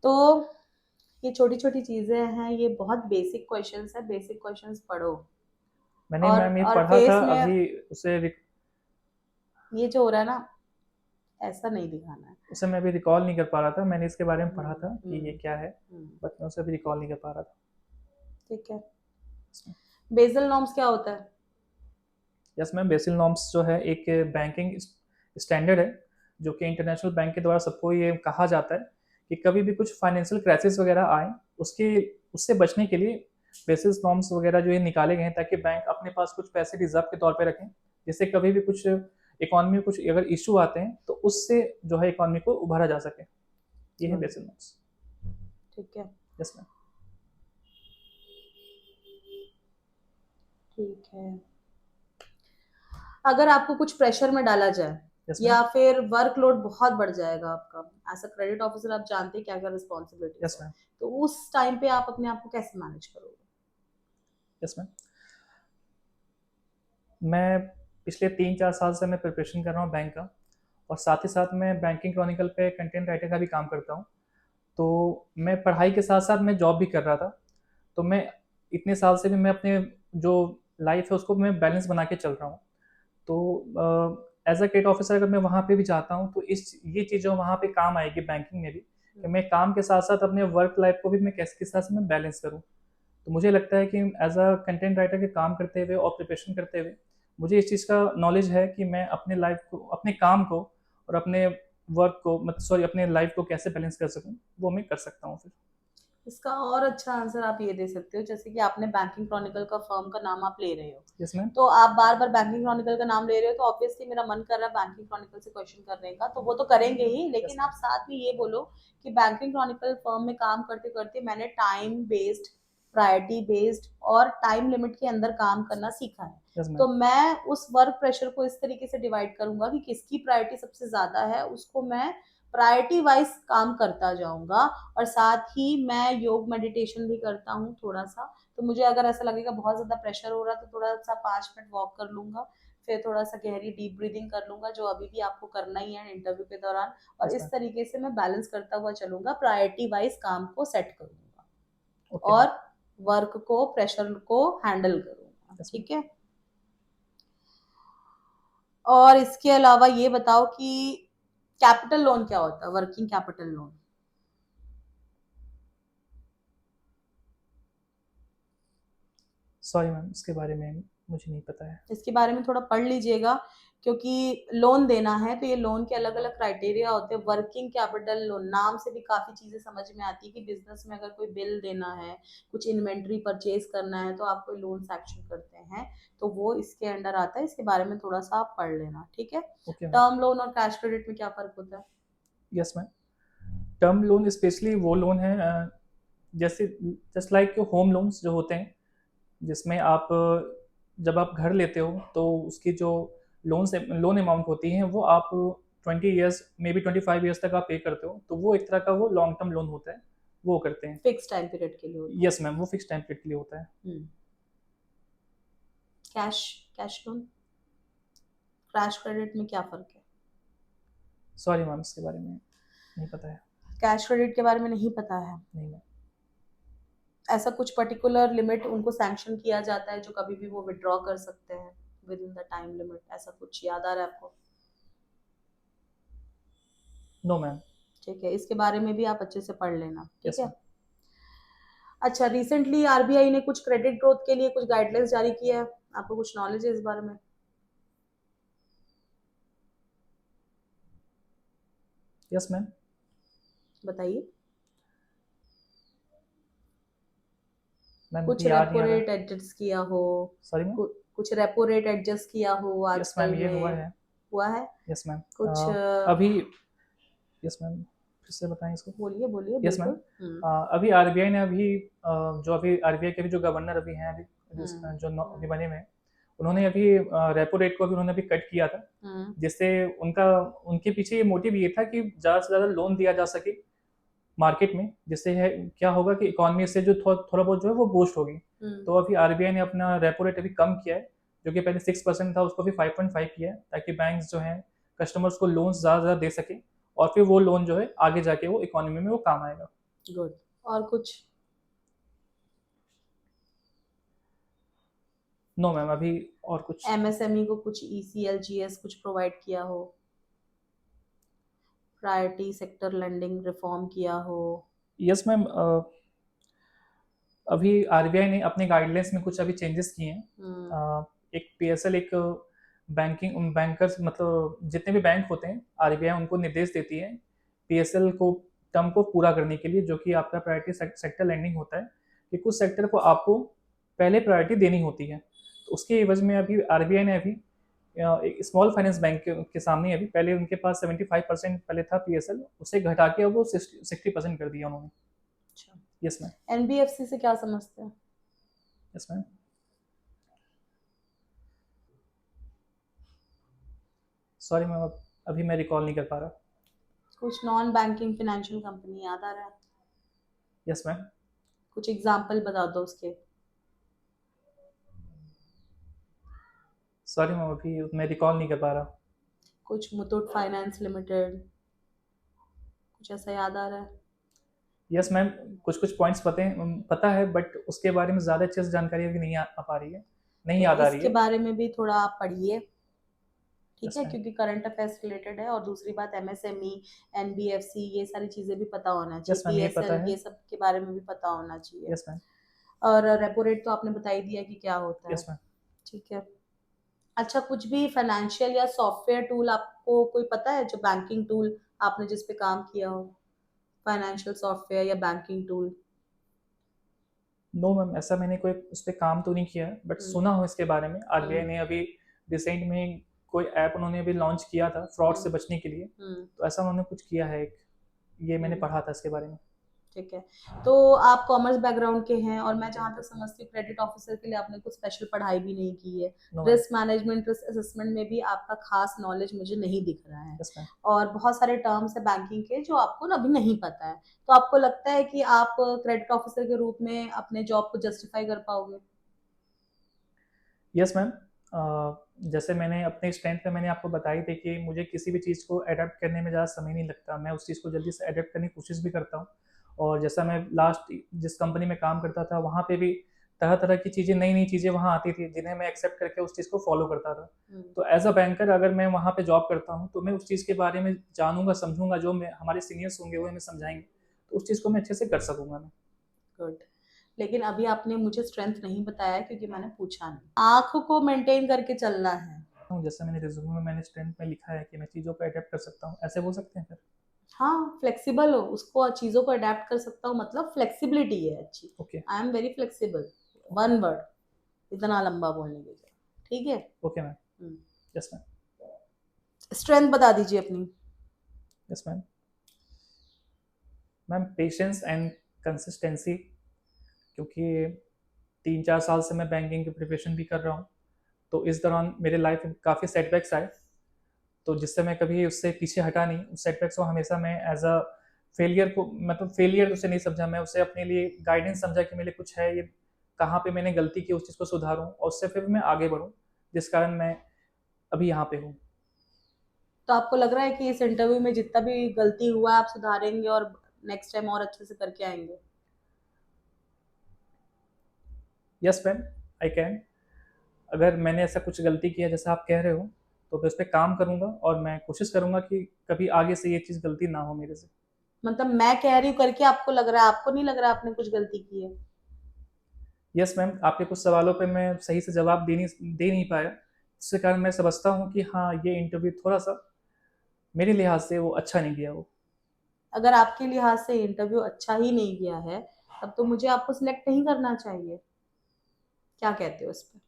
तो ये छोटी छोटी चीजें हैं, ये बहुत बेसिक क्वेश्चंस है, बेसिक क्वेश्चंस पढ़ो। मैंने और मैम ये और पढ़ा था फेस में अभी, उसे ये जो हो रहा है ना, ऐसा नहीं दिखाना है। उसे मैं अभी रिकॉल नहीं कर पा रहा था। मैंने इसके बारे में पढ़ा था कि ये हम्म। क्या है, हम्म। बट मैं उसे अभी रिकॉल नहीं कर पा रहा था। ठीक है। बेसल नॉर्म्स क्या होता है? यस मैम, बेसिल नॉर्म्स जो है एक बैंकिंग स्टैंडर्ड है, जो कि इंटरनेशनल बैंक के द्वारा सबको ये कहा जाता है कि कभी भी कुछ फाइनेंशियल क्राइसिस वगैरह आए, उसके उससे बचने के लिए बेसिस नॉर्म्स वगैरह जो ये निकाले गए हैं, ताकि बैंक अपने पास कुछ पैसे रिजर्व के तौर पे रखें, जिससे कभी भी कुछ इकोनॉमी में कुछ अगर इशू आते हैं तो उससे जो है इकोनॉमी को उभारा जा सके। ये है बेसिल नॉर्म्स। ठीक है। Yes ma'am. ठीक है। अगर आपको कुछ प्रेशर में डाला जाए यस मैम। या फिर वर्कलोड बहुत बढ़ जाएगा आपका, एज अ क्रेडिट ऑफिसर आप जानते हैं क्या क्या रिस्पॉन्सिबिलिटीज यस है, मैम। तो उस टाइम पे आप अपने आप को कैसे मैनेज करोगे? Yes ma'am. मैं पिछले 3-4 साल से मैं प्रिपरेशन कर रहा हूँ बैंक का, और साथ ही साथ मैं बैंकिंग क्रॉनिकल पे कंटेंट राइटर का भी काम करता हूँ। तो मैं पढ़ाई के साथ साथ मैं जॉब भी कर रहा था। तो मैं इतने साल से भी मैं अपने जो लाइफ है उसको मैं बैलेंस बना के चल रहा हूँ। तो एज अ क्रेडिट ऑफिसर अगर मैं वहाँ पे भी जाता हूँ तो इस ये चीज़ें वहाँ पे काम आएगी बैंकिंग में भी, कि मैं काम के साथ साथ अपने वर्क लाइफ को भी मैं कैसे किस तरह से मैं बैलेंस करूँ। तो मुझे लगता है कि एज अ कंटेंट राइटर के काम करते हुए और प्रिपरेशन करते हुए मुझे इस चीज़ का नॉलेज है कि मैं अपने लाइफ को, अपने काम को और अपने वर्क को, मतलब सॉरी, अपने लाइफ को कैसे बैलेंस कर सकूं, वो मैं कर सकता हूँ फिर। इसका और अच्छा आंसर आप ये दे सकते हो, जैसे कि आपने बैंकिंग क्रॉनिकल का फर्म का नाम आप ले रहे हो, यस मैम। तो आप बार बार बैंकिंग क्रॉनिकल का नाम ले रहे हो, तो ऑब्वियसली मेरा मन कर रहा है बैंकिंग क्रॉनिकल से क्वेश्चन करने का, तो वो तो करेंगे ही, यस लेकिन आप मैम। साथ में ये बोलो कि बैंकिंग क्रॉनिकल फर्म में काम करते करते मैंने टाइम बेस्ड, प्रायोरिटी बेस्ड और टाइम लिमिट के अंदर काम करना सीखा है। Yes ma'am. तो मैं उस वर्क प्रेशर को इस तरीके से डिवाइड करूंगा कि किसकी प्रायोरिटी सबसे ज्यादा है, उसको मैं प्रायोरिटी वाइज काम करता जाऊंगा। और साथ ही मैं योग मेडिटेशन भी करता हूँ थोड़ा सा। तो मुझे अगर ऐसा लगेगा बहुत ज्यादा प्रेशर हो रहा है, तो थोड़ा सा 5 मिनट वॉक कर लूंगा, फिर थोड़ा सा गहरी डीप ब्रीदिंग कर लूंगा, जो अभी भी आपको करना ही है इंटरव्यू के दौरान। और यस इस मैम। तरीके से मैं बैलेंस करता हुआ चलूंगा, प्रायोरिटी वाइज काम को सेट करूंगा ओके मैम। और वर्क को, प्रेशर को हैंडल करूंगा। Yes ma'am. ठीक है। और इसके अलावा ये बताओ कि कैपिटल लोन क्या होता है, working capital loan? Sorry ma'am, इसके बारे में मुझे नहीं पता है। इसके बारे में थोड़ा पढ़ लीजिएगा, क्योंकि लोन देना है तो ये लोन के अलग अलग क्राइटेरिया होते हैं। वर्किंग कैपिटल लोन नाम से भी काफी चीजें समझ में आती है कि बिजनेस में अगर कोई बिल देना है, कुछ इन्वेंट्री परचेज करना है, तो आप कोई लोन सैंक्शन करते हैं, तो वो इसके अंडर आता है। इसके बारे में थोड़ा सा आप पढ़ लेना। ठीक है। Okay ma'am. टर्म लोन और कैश क्रेडिट में क्या फर्क होता है? Yes ma'am. Term loan specially वो लोन है, जैसे जस्ट लाइक होम लोन्स जो होते हैं, जिसमें आप जब आप घर लेते हो तो उसकी जो लोन अमाउंट होती है वो आप 20 ईयर्स, मे बी 25 ईयर्स तक आप पे करते हो, तो वो एक तरह का वो लॉन्ग टर्म लोन होता है, वो करते हैं। फिक्स टाइम पीरियड के लिए होता यस मैम, वो फिक्स टाइम पीरियड के लिए होता है। है। Cash cash loan, cash credit में क्या फर्क है? सॉरी मैम, इसके बारे में नहीं पता है। कैश क्रेडिट के बारे में नहीं पता है? नहीं मैम। ऐसा कुछ पर्टिकुलर लिमिट उनको सैंक्शन किया जाता है जो कभी भी वो विड्रॉ कर सकते हैं within the time limit, ऐसा कुछ याद आ रहा है आपको? No ma'am. ठीक है, इसके बारे में भी आप अच्छे से पढ़ लेना। ठीक यस है। मैम। अच्छा, रिसेंटली आरबीआई ने कुछ क्रेडिट ग्रोथ के लिए कुछ गाइडलाइंस जारी किया है, आपको कुछ नॉलेज है इस बारे में? Yes ma'am. बताइए। मैम कुछ अभी याद नहीं रेपो आ रहा। रेट एडजस्ट किया हो, सॉरी मैम। कुछ रेपो रेट एडजस्ट किया हो यस मैम, आजकल ये हुआ में? है। हुआ है यस मैम। कुछ? अभी यस मैम, फिर से बताएं इसको। बोलिए बोलिए, यस मैम। बिल्कुल। हम्म। अभी आरबीआई ने अभी जो अभी आरबीआई के भी जो गवर्नर अभी हैं, अभी हम्म। अभी हम्म। बने हुए हैं, उन्होंने अभी रेपो रेट को भी उन्होंने अभी कट किया था। हम्म। जिससे उनका उनके पीछे ये मोटिव ये था कि ज़्यादा से ज़्यादा लोन दिया जा सके मार्केट में, जिससे है क्या होगा कि इकोनॉमी से जो थोड़ा बहुत जो है वो बूस्ट होगी। हम्म। तो अभी आरबीआई ने अपना रेपो रेट अभी कम किया है, जो कि पहले 6% था, उसको भी 5.5 किया है, ताकि बैंक्स जो हैं कस्टमर्स को लोन ज़्यादा ज़्यादा दे सके, और फिर वो लोन जो है आगे जाके वो इकोनॉमी में वो काम आएगा। गुड। और कुछ? नो मैम, अभी और कुछ। एमएसएमई को कुछ ईसीएल जीएस कुछ प्रोवाइड किया हो, प्रायोरिटी सेक्टर लेंडिंग रिफॉर्म किया हो? Yes ma'am. अभी आरबीआई ने अपने गाइडलाइंस में कुछ अभी चेंजेस किए हैं। हम्म। एक पीएसएल, एक बैंकर्स, मतलब जितने भी बैंक होते हैं, आरबीआई उनको निर्देश देती है पीएसएल को टर्म को पूरा करने के लिए, जो कि आपका प्रायोरिटी सेक्टर लैंडिंग होता है, कि कुछ सेक्टर को आपको पहले प्रायोरिटी देनी होती है। तो उसके एवज में अभी आरबीआई ने अभी एक स्मॉल फाइनेंस बैंक के सामने अभी पहले उनके पास 75% पहले था पीएसएल, उसे घटा के अब वो 60% कर दिया उन्होंने। अच्छा। Yes ma'am. एनबीएफसी से क्या समझते हैं? Yes ma'am. सॉरी मैम, अभी मैं रिकॉल नहीं कर पा रहा। कुछ नॉन बैंकिंग फाइनेंशियल कंपनी याद आ रहा है? Yes ma'am. कुछ एग्जांपल बता दो उसके। सॉरी मैम, अभी मैं रिकॉल नहीं कर पा रहा। कुछ मुथूट फाइनेंस लिमिटेड, कुछ ऐसा याद आ रहा है? यस मैम, कुछ कुछ पॉइंट्स पता है, बट उसके बारे में ज़्यादा अच्छे से जानकारी अभी नहीं आ पा रही है, नहीं तो याद आ रही इसके है। बारे में भी थोड़ा आप पढ़िए, ठीक यस है, मैम। क्योंकि करंट अफेयर्स रिलेटेड है। और दूसरी बात, एमएसएमई, एनबीएफसी, ये सारी चीजें भी पता होना चाहिए, यस मैम, ये पता पीएसएल, है। ये सब के बारे में भी पता होना चाहिए। Yes ma'am. और रेपो रेट तो आपने बता ही दिया कि क्या होता है। Yes ma'am. ठीक है। अच्छा, कुछ भी फाइनेंशियल या सॉफ्टवेयर टूल आपको कोई पता है, जो बैंकिंग टूल आपने जिस पे काम किया हो, फाइनेंशियल सॉफ्टवेयर या बैंकिंग टूल? नो मैम, ऐसा मैंने कोई उस पर काम तो नहीं किया है, बट हम्म। सुना हो इसके बारे में। आरबीआई हम्म। ने अभी रिसेंट में कोई ऐप उन्होंने अभी लॉन्च किया था फ्रॉड हम्म। से बचने के लिए। हम्म। तो ऐसा उन्होंने कुछ किया है एक, ये मैंने हम्म। पढ़ा था इसके बारे में। ठीक है। तो आप कॉमर्स बैकग्राउंड के हैं, और मैं जहां तक समझती हूँ क्रेडिट ऑफिसर के लिए आपने कुछ स्पेशल पढ़ाई भी नहीं की है। No ma'am. Risk management, risk assessment में भी आपका खास नॉलेज मुझे नहीं दिख रहा है। Yes ma'am. और बहुत सारे टर्म्स है बैंकिंग के जो आपको ना अभी नहीं पता है। तो आपको लगता है कि आप क्रेडिट ऑफिसर के रूप में अपने जॉब को जस्टिफाई कर पाओगे? Yes ma'am. जैसे मैंने अपने स्ट्रेंथ पे मैंने आपको बताई थी कि मुझे किसी भी चीज़ को अडेप्ट करने में ज़्यादा समय नहीं लगता, मैं उस चीज़ को जल्दी से अडेप्ट करने की कोशिश भी करता हूँ। और जैसा मैं लास्ट जिस कंपनी में काम करता था, वहाँ पे भी तरह तरह की चीज़ें, नई नई चीज़ें वहाँ आती थी, जिन्हें मैं एक्सेप्ट करके उस चीज़ को फॉलो करता था। हम्म। तो एज अ बैंकर अगर मैं वहाँ पे जॉब करता हूँ, तो मैं उस चीज़ के बारे में जानूंगा, समझूंगा, जो मैं हमारे सीनियर्स होंगे वो हमें समझाएंगे, तो उस चीज़ को मैं अच्छे से कर सकूंगा मैं। गुड। लेकिन अभी आपने मुझे स्ट्रेंथ नहीं बताया, क्योंकि मैंने पूछा नहीं। आंख को मेंटेन करके चलना है। जैसे मैंने रिज्यूमे में मैंने स्ट्रेंथ में लिखा है कि मैं चीज़ों को अडेप्ट कर सकता हूँ, ऐसे बोल सकते हैं फिर। हाँ, फ्लेक्सिबल हो, उसको चीजों को अडेप्ट कर सकता हूँ, मतलब फ्लेक्सिबिलिटी है अच्छी। Okay. I am very flexible. Okay. One word, इतना लंबा बोलने की जरूरत, ठीक है। Okay ma'am. Yes ma'am. Strength बता दीजिए अपनी। Yes ma'am. Ma'am patience and consistency, क्योंकि 3-4 साल से मैं बैंकिंग की प्रिपरेशन भी कर रहा हूँ। तो इस दौरान मेरे लाइफ में काफ़ी सेटबैक्स आए, तो जिससे मैं कभी उससे पीछे हटा नहीं। उस सेटबैक्स को हमेशा मैं एज अ फेलियर को, मतलब फेलियर उसे नहीं समझा, मैं उसे अपने लिए गाइडेंस समझा कि मेरे कुछ है, ये कहाँ पे मैंने गलती की, उस चीज़ को सुधारूँ और उससे फिर मैं आगे बढ़ूँ, जिस कारण मैं अभी यहाँ पे हूँ। तो आपको लग रहा है कि इस इंटरव्यू में जितना भी गलती हुआ है आप सुधारेंगे और नेक्स्ट टाइम और अच्छे से करके आएंगे? Yes ma'am, I can. अगर मैंने ऐसा कुछ गलती किया जैसा आप कह रहे हो, तो मैं उस पर काम करूँगा और मैं कोशिश करूँगा कि कभी आगे से ये चीज़ गलती ना हो मेरे से। मतलब मैं कह रही हूँ करके आपको लग रहा है, आपको नहीं लग रहा है आपने कुछ गलती की है? यस मैम, आपके कुछ सवालों पे मैं सही से जवाब दे नहीं पाया, जिसके कारण मैं समझता हूँ कि हाँ, ये इंटरव्यू थोड़ा-सा मेरे लिहाज से वो अच्छा नहीं गया वो। अगर आपके लिहाज से इंटरव्यू अच्छा ही नहीं गया है, तब तो मुझे आपको सिलेक्ट नहीं करना चाहिए। क्या कहते हो इस पे?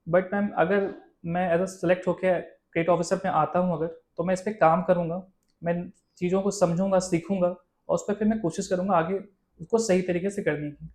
बट मैम, अगर मैं एज़ अ सेलेक्ट होके क्रेडिट ऑफिसर में आता हूँ अगर, तो मैं इस पे काम करूँगा, मैं चीज़ों को समझूँगा, सीखूँगा और उस पे फिर मैं कोशिश करूँगा आगे उसको सही तरीके से करने की।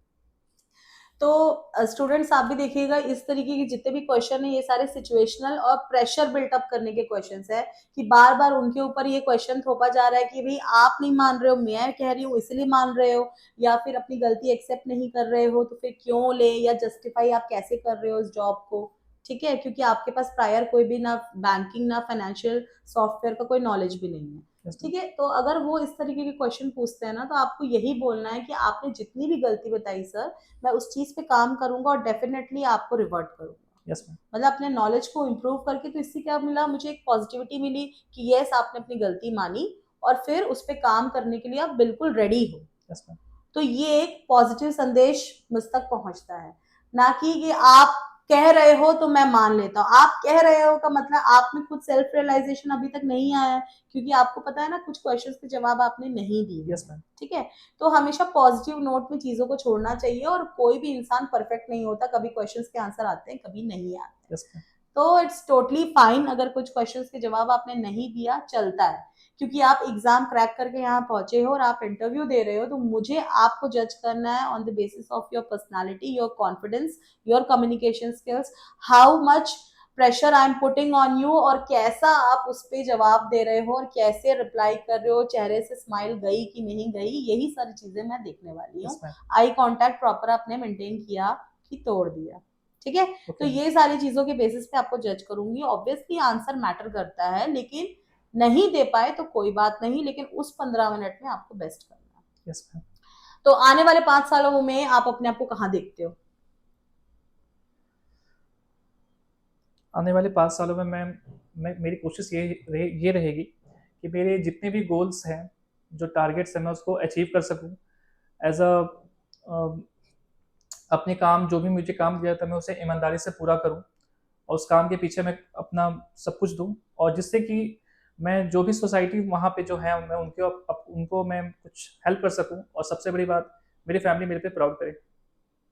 तो स्टूडेंट्स आप भी देखिएगा, इस तरीके के जितने भी क्वेश्चन है ये सारे सिचुएशनल और प्रेशर बिल्टअप करने के क्वेश्चंस है, कि बार बार उनके ऊपर ये क्वेश्चन थोपा जा रहा है कि भाई आप नहीं मान रहे हो, मैं कह रही हूँ इसलिए मान रहे हो, या फिर अपनी गलती एक्सेप्ट नहीं कर रहे हो तो फिर क्यों ले, या जस्टिफाई आप कैसे कर रहे हो इस जॉब को। ठीक है, क्योंकि आपके पास प्रायर कोई भी ना बैंकिंग ना फाइनेंशियल सॉफ्टवेयर का कोई नॉलेज भी नहीं है। Yes ma'am. ठीक है, तो अगर वो इस तरीके के क्वेश्चन पूछते हैं ना, तो आपको यही बोलना है कि आपने जितनी भी गलती बताई सर, मैं उस चीज पे काम करूंगा और डेफिनेटली आपको रिवर्ट करूंगा। Yes ma'am. मतलब अपने नॉलेज को इम्प्रूव करके, तो इससे क्या मिला मुझे, एक पॉजिटिविटी मिली कि यस आपने अपनी गलती मानी और फिर उस पर काम करने के लिए आप बिल्कुल रेडी हो। Yes ma'am. तो ये एक पॉजिटिव संदेश मुझ तक पहुंचता है, ना कि आप कह रहे हो तो मैं मान लेता हूँ। आप कह रहे हो का मतलब आप में खुद सेल्फ रियलाइजेशन अभी तक नहीं आया है, क्योंकि आपको पता है ना कुछ क्वेश्चंस के जवाब आपने नहीं दिए यस हैं। मैम। ठीक है, तो हमेशा पॉजिटिव नोट में चीजों को छोड़ना चाहिए, और कोई भी इंसान परफेक्ट नहीं होता, कभी क्वेश्चंस के आंसर आते हैं, कभी नहीं आते हैं। Yes ma'am. तो इट्स टोटली फाइन अगर कुछ क्वेश्चंस के जवाब आपने नहीं दिया, चलता है, क्योंकि आप एग्जाम क्रैक करके यहाँ पहुंचे हो और आप इंटरव्यू दे रहे हो, तो मुझे आपको जज करना है on the basis of your personality, your confidence, your communication skills, how much pressure I am putting on you, और कैसा आप उस पर जवाब दे रहे हो और कैसे रिप्लाई कर रहे हो, चेहरे से स्माइल गई कि नहीं गई, यही सारी चीजें मैं देखने वाली यस हूँ। मैम। आई कांटेक्ट प्रॉपर आपने मेंटेन किया कि तोड़ दिया। ठीक है, तो ओके मैम। ये सारी चीजों के बेसिस पे आपको जज करूंगी। ऑब्वियसली आंसर मैटर करता है, लेकिन नहीं दे पाए तो कोई बात नहीं, लेकिन उस 15 मिनट में आपको बेस्ट करना है। Yes ma'am. तो आने वाले 5 सालों में आप अपने आप को कहाँ देखते हो? आने वाले 5 सालों में मैं मेरी कोशिश ये रहेगी कि मेरे जितने भी गोल्स हैं, जो टारगेट्स हैं, मैं उसको अचीव कर सकूँ। एज़ अ अपने काम, जो भी मुझे काम दिया था मैं उसे ईमानदारी से पूरा करूँ और उस काम के पीछे मैं अपना सब कुछ दूँ, और जिससे कि मैं जो भी सोसाइटी वहाँ पे जो है मैं उनको मैं कुछ हेल्प कर सकूँ, और सबसे बड़ी बात, मेरी फैमिली मेरे पे प्राउड करे।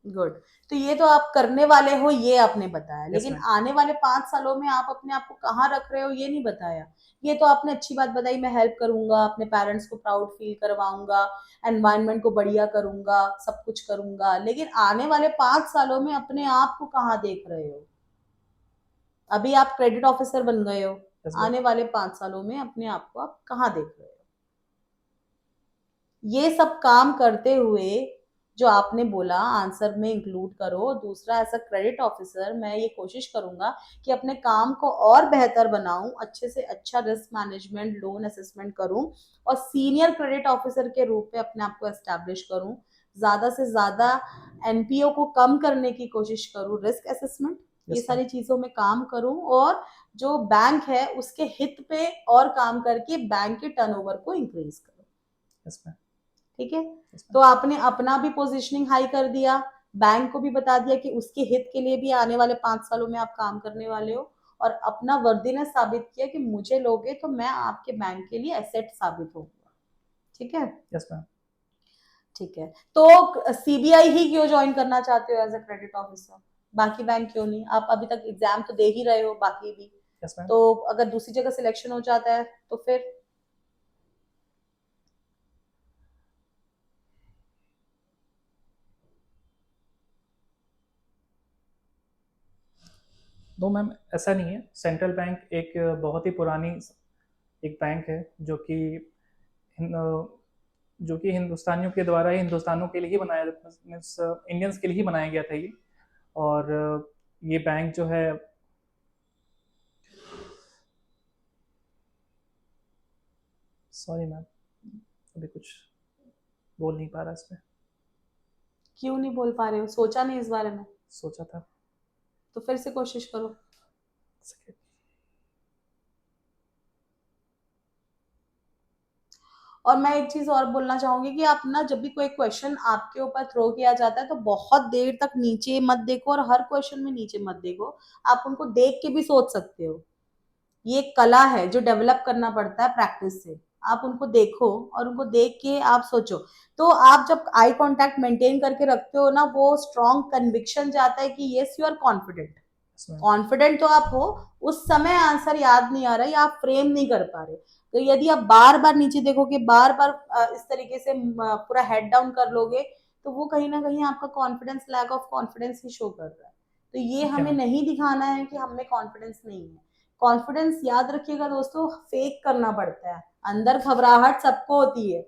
गुड। तो ये तो आप करने वाले हो, ये आपने बताया, यस लेकिन मैम। आने वाले 5 सालों में आप अपने आप को कहाँ रख रहे हो ये नहीं बताया। ये तो आपने अच्छी बात बताई, मैं हेल्प करूंगा, अपने पेरेंट्स को प्राउड फील करवाऊंगा, एनवायरनमेंट को बढ़िया करूंगा, सब कुछ करूंगा, लेकिन आने वाले 5 सालों में अपने आप को कहाँ देख रहे हो? अभी आप क्रेडिट ऑफिसर बन गए हो, यस मैम। आने वाले 5 सालों में अपने आप को आप कहाँ देख रहे हो? ये सब काम करते हुए जो आपने बोला आंसर में इंक्लूड करो। दूसरा, एज अ क्रेडिट ऑफिसर मैं ये कोशिश करूंगा कि अपने काम को और बेहतर बनाऊं, अच्छे से अच्छा रिस्क मैनेजमेंट, लोन असेसमेंट करूं, और सीनियर क्रेडिट ऑफिसर के रूप में अपने आप को एस्टैब्लिश करूं। ज्यादा से ज्यादा एनपीओ को कम करने की कोशिश करूं, रिस्क असेसमेंट, ये यस मैम। सारी चीजों में काम करूं, और जो बैंक है उसके हित पे और काम करके बैंक के टर्नओवर को इंक्रीज करूं। Yes ma'am. ठीक है, यस मैम। तो आपने अपना भी पोजीशनिंग हाई कर दिया, बैंक को भी बता दिया कि उसके हित के लिए भी आने वाले 5 सालों में आप काम करने वाले हो, और अपना वर्दीनेस साबित किया कि मुझे लोगे तो मैं आपके बैंक के लिए एसेट साबित होऊंगा। ठीक है। Yes ma'am. ठीक है, तो सीबीआई ही क्यों ज्वाइन करना चाहते हो एज अ क्रेडिट ऑफिसर? बाकी बैंक क्यों नहीं? आप अभी तक एग्जाम तो दे ही रहे हो, बाकी भी। Yes ma'am. तो अगर दूसरी जगह सिलेक्शन हो जाता है तो फिर? नो मैम, ऐसा नहीं है। सेंट्रल बैंक एक बहुत ही पुरानी एक बैंक है, जो कि हिंदुस्तानियों के द्वारा ही हिंदुस्तानों के लिए ही बनाया, मीन्स इंडियंस के लिए ही बनाया गया था ये। और ये बैंक जो है, सॉरी मैम, अभी कुछ बोल नहीं पा रहा इस पे। क्यों नहीं बोल पा रहे हो? सोचा नहीं इस बारे में? सोचा था। तो फिर से कोशिश करो। और मैं एक चीज और बोलना चाहूंगी कि आप ना जब भी कोई क्वेश्चन आपके ऊपर थ्रो किया जाता है तो बहुत देर तक नीचे मत देखो, और हर क्वेश्चन में नीचे मत देखो। आप उनको देख के भी सोच सकते हो। ये एक कला है जो डेवलप करना पड़ता है प्रैक्टिस से। आप उनको देखो और उनको देख के आप सोचो। तो आप जब आई कांटेक्ट मेंटेन करके रखते हो ना, वो स्ट्रॉन्ग कन्विक्शन जाता है कि यस यू आर कॉन्फिडेंट। इसमें कॉन्फिडेंट तो आप हो, उस समय आंसर याद नहीं आ रहा या आप फ्रेम नहीं कर पा रहे। तो यदि आप बार बार नीचे देखोगे, बार बार इस तरीके से पूरा हेड डाउन कर लोगे, तो वो कहीं ना कहीं आपका कॉन्फिडेंस, लैक ऑफ कॉन्फिडेंस ही शो कर रहा है। तो ये ओके हमें मैम। नहीं दिखाना है कि हमें कॉन्फिडेंस नहीं है। कॉन्फिडेंस याद रखिएगा दोस्तों, फेक करना पड़ता है। अंदर घबराहट सबको होती है,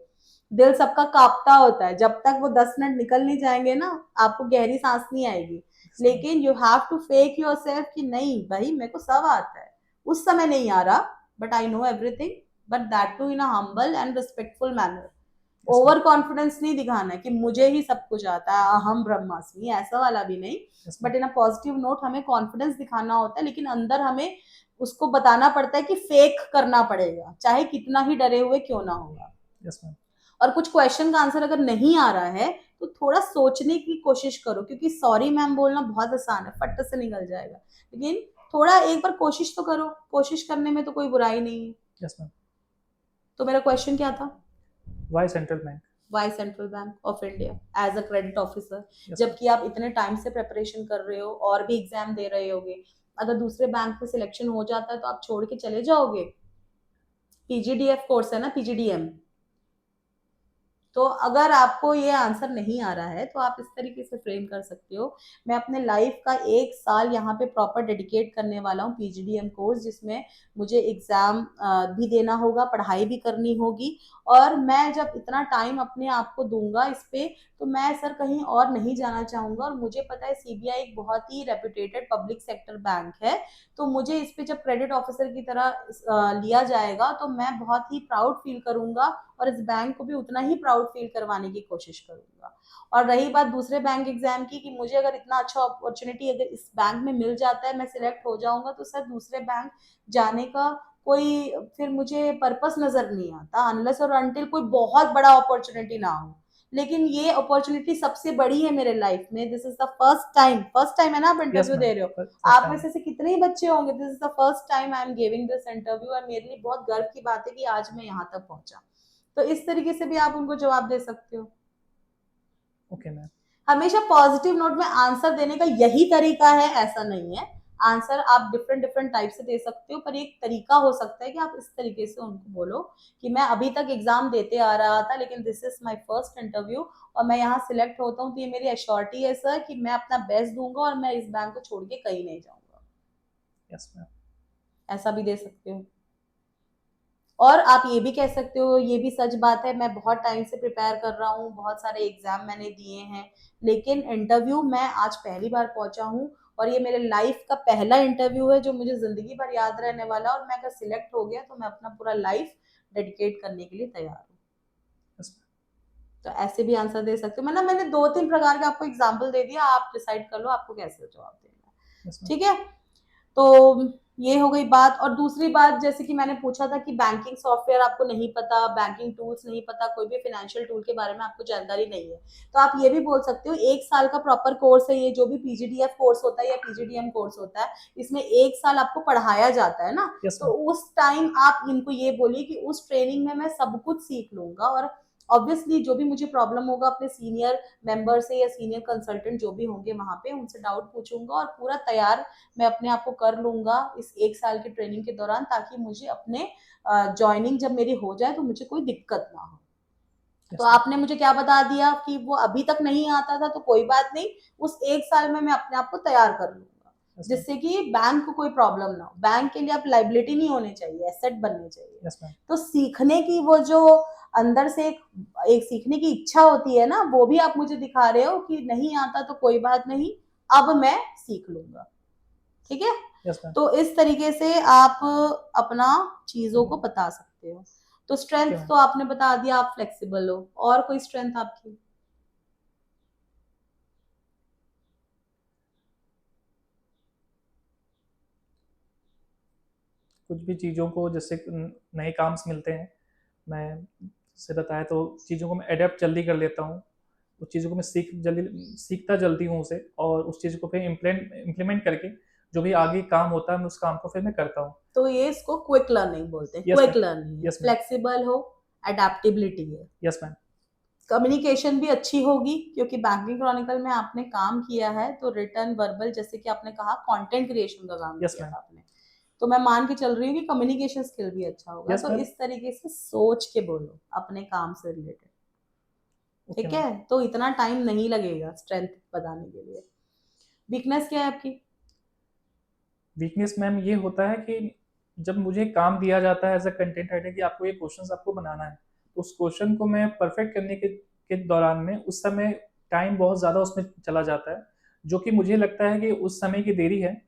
दिल सबका कांपता होता है। जब तक वो 10 मिनट निकल नहीं जाएंगे ना, आपको गहरी सांस नहीं आएगी। लेकिन you have to fake yourself कि नहीं भाई मेरे को सब आता है। उस समय नहीं आ रहा, but I know everything, but that too in a humble and respectful manner. Yes ma'am. Over confidence नहीं दिखाना है कि मुझे ही सब कुछ आता है, अहम ब्रह्मास्मि, ऐसा वाला भी नहीं। Yes ma'am. But in a positive note हमें कॉन्फिडेंस दिखाना होता है, लेकिन अंदर हमें उसको बताना पड़ता है कि फेक करना पड़ेगा, चाहे कितना ही डरे हुए क्यों ना होगा। Yes ma'am. और कुछ क्वेश्चन का आंसर अगर नहीं आ रहा है तो थोड़ा सोचने की कोशिश करो, क्योंकि सॉरी मैम बोलना बहुत आसान है, फट से निकल जाएगा। लेकिन थोड़ा एक बार कोशिश तो करो, कोशिश करने में तो कोई बुराई नहीं है। Yes ma'am. तो मेरा क्वेश्चन क्या था? Why Central Bank? Why Central Bank of India as a credit officer? Yes ma'am. जबकि आप इतने टाइम से प्रिपरेशन कर रहे हो और भी एग्जाम दे रहे होगे, अगर दूसरे बैंक में सिलेक्शन हो जाता है तो आप छोड़ के चले जाओगे? पीजीडीएफ कोर्स है ना, पीजीडीएम। तो अगर आपको ये आंसर नहीं आ रहा है तो आप इस तरीके से फ्रेम कर सकते हो, मैं अपने लाइफ का 1 साल यहाँ पे प्रॉपर डेडिकेट करने वाला हूँ पीजीडीएम कोर्स, जिसमें मुझे एग्जाम भी देना होगा, पढ़ाई भी करनी होगी। और मैं जब इतना टाइम अपने आप को दूंगा इस पे, तो मैं सर कहीं और नहीं जाना चाहूंगा। और मुझे पता है सीबीआई एक बहुत ही रेपुटेटेड पब्लिक सेक्टर बैंक है, तो मुझे इस पे जब क्रेडिट ऑफिसर की तरह लिया जाएगा तो मैं बहुत ही प्राउड फील करूंगा, और इस बैंक को भी उतना ही प्राउड फील करवाने की कोशिश करूंगा। और रही बात दूसरे बैंक एग्जाम की, कि मुझे अगर इतना अच्छा अपॉर्चुनिटी अगर इस बैंक में मिल जाता है, मैं सिलेक्ट हो जाऊंगा, तो सर दूसरे बैंक जाने का कोई फिर मुझे पर्पस नजर नहीं आता, अनलेस और अनटिल कोई बहुत बड़ा अपॉर्चुनिटी ना हो। लेकिन ये अपॉर्चुनिटी सबसे बड़ी है मेरे लाइफ में। This is the first time है ना आप यस इंटरव्यू मैम। दे रहे हो। फर्स्ट आप में टाइम। से कितने ही बच्चे होंगे, this is the first time I am giving this interview, और मेरे लिए बहुत गर्व की बात है कि आज मैं यहाँ तक पहुंचा। तो इस तरीके से भी आप उनको जवाब दे सकते हो। Okay ma'am. हमेशा पॉजिटिव नोट में आंसर देने का यही तरीका है ऐसा नहीं है। आंसर आप डिफरेंट डिफरेंट टाइप से दे सकते हो, पर एक तरीका हो सकता है कि आप इस तरीके से उनको बोलो कि मैं अभी तक एग्जाम देते आ रहा था, लेकिन this is my first interview, और मैं यहाँ सिलेक्ट होता हूँ तो ये मेरी एश्योरिटी है सर कि मैं अपना बेस्ट दूंगा और मैं इस बैंक को छोड़ के कहीं नहीं जाऊंगा। Yes ma'am. ऐसा भी दे सकते हो। और आप ये भी कह सकते हो, ये भी सच बात है, मैं बहुत टाइम से प्रिपेयर कर रहा हूँ, बहुत सारे एग्जाम मैंने दिए हैं, लेकिन इंटरव्यू मैं आज पहली बार पहुंचा हूँ, और ये मेरे लाइफ का पहला इंटरव्यू है जो मुझे जिंदगी भर याद रहने वाला है, और मैं अगर सिलेक्ट हो गया तो मैं अपना पूरा लाइफ डेडिकेट करने के लिए तैयार हूँ। यस तो ऐसे भी आंसर दे सकते हो। मैंने 2-3 प्रकार के आपको एग्जाम्पल दे दिया, आप डिसाइड कर लो आपको कैसे जवाब देना है। मैम। ठीक है। तो ये हो गई बात। और दूसरी बात, जैसे कि मैंने पूछा था कि बैंकिंग सॉफ्टवेयर आपको नहीं पता, बैंकिंग टूल्स नहीं पता, कोई भी फाइनेंशियल टूल के बारे में आपको जानकारी नहीं है, तो आप ये भी बोल सकते हो 1 साल का प्रॉपर कोर्स है ये, जो भी पीजीडीएफ कोर्स होता है या पीजीडीएम कोर्स होता है, इसमें 1 साल आपको पढ़ाया जाता है ना। यस तो मैम। उस टाइम आप इनको ये बोलिए कि उस ट्रेनिंग में मैं सब कुछ सीख लूंगा, और ऑब्वियसली जो भी मुझे प्रॉब्लम होगा अपने सीनियर मेंबर से या सीनियर कंसल्टेंट जो भी होंगे वहां पे उनसे डाउट पूछूंगा, और पूरा तैयार मैं अपने आप को कर लूंगा इस 1 साल की ट्रेनिंग के दौरान, ताकि मुझे अपने ज्वाइनिंग जब मेरी हो जाए तो मुझे कोई दिक्कत ना हो। तो यस मैम। आपने मुझे क्या बता दिया कि वो अभी तक नहीं आता था, तो कोई बात नहीं, उस 1 साल में मैं अपने आप को तैयार कर लूंगा, यस मैम। जिससे कि बैंक को कोई प्रॉब्लम ना हो। बैंक के लिए आप लाइबिलिटी नहीं होने चाहिए, एसेट बनने चाहिए। Yes ma'am. तो सीखने की वो जो अंदर से एक सीखने की इच्छा होती है ना, वो भी आप मुझे दिखा रहे हो कि नहीं आता तो कोई बात नहीं, अब मैं सीख लूंगा। ठीक है। Yes ma'am. तो इस तरीके से आप अपना चीजों को बता सकते हो। तो ओके स्ट्रेंथ मैम। तो आपने बता दिया, आप फ्लेक्सिबल हो। और कोई स्ट्रेंथ आपकी? कुछ भी चीज़ों को जैसे नए काम मिलते हैं, मैं से बताया तो चीज़ों को मैं अडेप्ट जल्दी कर लेता हूँ। उस चीज़ों को मैं सीखता जल्दी हूँ उसे, और उस चीज़ को फिर इम्प्लीमेंट करके जो भी आगे काम होता है मैं उस काम को फिर मैं करता हूँ। तो ये इसको क्विक लर्निंग बोलते हैं, यस क्विक मैम। लर्निंग है, यस मैम। फ्लेक्सिबल हो, अडेप्टेबिलिटी है, यस मैम। कम्युनिकेशन भी अच्छी होगी क्योंकि बैंकिंग क्रॉनिकल में आपने काम किया है तो रिटर्न वर्बल जैसे कि आपने कहा कंटेंट क्रिएशन का काम यस किया मैम। था आपने, तो मैं मान के चल रही हूँ कि कम्युनिकेशन स्किल भी अच्छा होगा। यस तो मैम। इस तरीके से सोच के बोलो अपने काम से रिलेटेड, ओके ठीक मैम। है? तो इतना टाइम नहीं लगेगा स्ट्रेंथ बताने के लिए। वीकनेस क्या है आपकी? वीकनेस मैम ये होता है कि जब मुझे काम दिया जाता है एज अ कंटेंट राइटर कि आपको ये क्वेश्चंस आपको बनाना है, तो उस क्वेश्चन को मैं परफेक्ट करने के दौरान में उस समय टाइम बहुत ज़्यादा उसमें चला जाता है, जो कि मुझे लगता है कि उस समय की देरी है,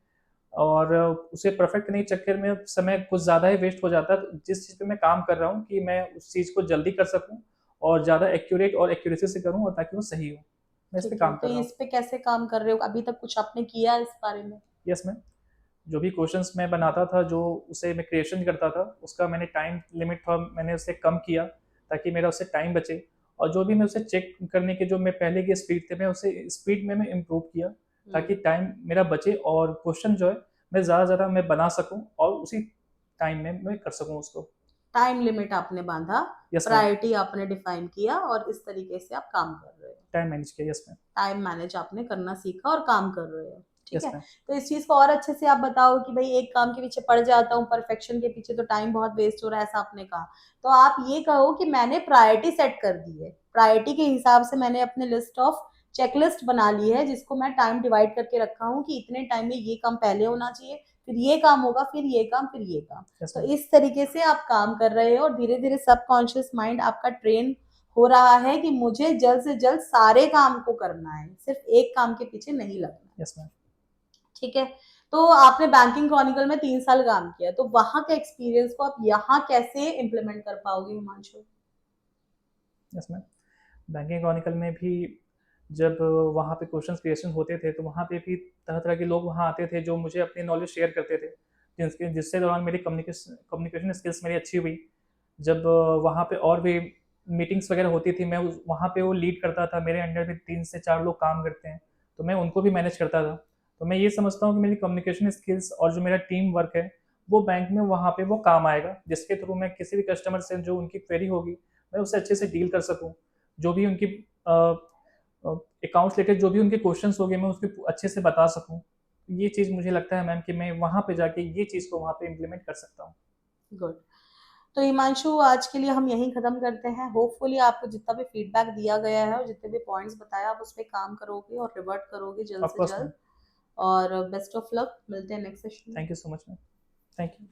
और उसे परफेक्ट करने के चक्कर में समय कुछ ज़्यादा ही वेस्ट हो जाता है। जिस चीज़ पे मैं काम कर रहा हूँ कि मैं उस चीज़ को जल्दी कर सकूँ और ज़्यादा एक्यूरेट और एक्यूरेसी से करूँ, और ताकि वो सही हो, मैं इस पे ठीक है, काम तो कर रहा हूँ। इस पे कैसे काम कर रहे हो? अभी तक कुछ आपने किया है इस बारे में? Yes ma'am. जो भी क्वेश्चंस मैं बनाता था, जो उसे मैं क्रिएशन करता था, उसका मैंने टाइम लिमिट था मैंने उसे कम किया, ताकि मेरा उससे टाइम बचे, और जो भी मैं उसे चेक करने के जो मैं पहले की स्पीड थे मैं उसे स्पीड में मैं इम्प्रूव किया, ताकि टाइम मेरा बचे और क्वेश्चन जो है मैं ज़्यादा से ज़्यादा मैं बना सकूँ और उसी टाइम में मैं कर सकूँ उसको। टाइम लिमिट आपने बांधा, यस मैम। प्रायोरिटी आपने डिफाइन किया और इस तरीके से आप काम कर रहे हो। टाइम मैनेज किया। Yes ma'am. टाइम मैनेज आपने करना सीखा और काम कर रहे हो, ठीक यस है? मैम। तो इस चीज़ को और अच्छे से आप बताओ कि भई एक काम के पीछे पड़ जाता हूँ, परफेक्शन के पीछे तो टाइम बहुत वेस्ट हो रहा है, ऐसा आपने कहा। तो आप ये कहो कि मैंने प्रायोरिटी सेट कर दी है। प्रायोरिटी के हिसाब से मैंने अपने लिस्ट ऑफ चेकलिस्ट बना ली है जिसको मैं टाइम डिवाइड करके रखा हूँ कि इतने टाइम में ये काम पहले होना चाहिए, फिर ये काम होगा, फिर ये काम, फिर ये काम। यस तो मैम। इस तरीके से आप काम कर रहे हो और धीरे-धीरे सबकॉन्शियस माइंड आपका ट्रेन हो रहा है कि मुझे जल्द से जल्द सारे काम को करना है, सिर्फ एक काम के पीछे नहीं लगना है, यस मैम। ठीक है? तो आपने बैंकिंग क्रॉनिकल में 3 साल काम किया, तो वहां के एक्सपीरियंस को आप यहाँ कैसे इम्प्लीमेंट कर पाओगे Himanshu? Yes ma'am. Banking Chronicle में भी जब वहाँ पे क्वेश्चन क्रिएशन होते थे, तो वहाँ पे भी तरह तरह के लोग वहाँ आते थे जो मुझे अपनी नॉलेज शेयर करते थे, जिससे दौरान मेरी कम्युनिकेशन स्किल्स मेरी अच्छी हुई। जब वहाँ पे और भी मीटिंग्स वगैरह होती थी, मैं वहाँ पे वो लीड करता था, मेरे अंडर में 3 से 4 लोग काम करते हैं, तो मैं उनको भी मैनेज करता था। तो मैं ये समझता हूँ कि मेरी कम्युनिकेशन स्किल्स और जो मेरा टीम वर्क है वो बैंक में वहाँ पे वो काम आएगा, जिसके थ्रू मैं किसी भी कस्टमर से जो उनकी क्वेरी होगी मैं उससे अच्छे से डील कर सकूँ। जो भी उनकी अकाउंट्स रिलेटेड जो भी उनके क्वेश्चंस होंगे मैं उसके अच्छे से बता सकूँ। ये चीज़ मुझे लगता है मैम कि मैं वहाँ पे जाके ये चीज़ को वहाँ पे इम्प्लीमेंट कर सकता हूँ। गुड। तो हिमांशु आज के लिए हम यहीं खत्म करते हैं। होपफुली आपको जितना भी फीडबैक दिया गया है और जितने भी पॉइंट्स बताया आप उस पर काम करोगे और रिवर्ट करोगे जल्द ऑफ से कोर्स मैम। जल्द। और बेस्ट ऑफ लक, मिलते हैं नेक्स्ट सेशन में। Thank you so much ma'am. Thank you.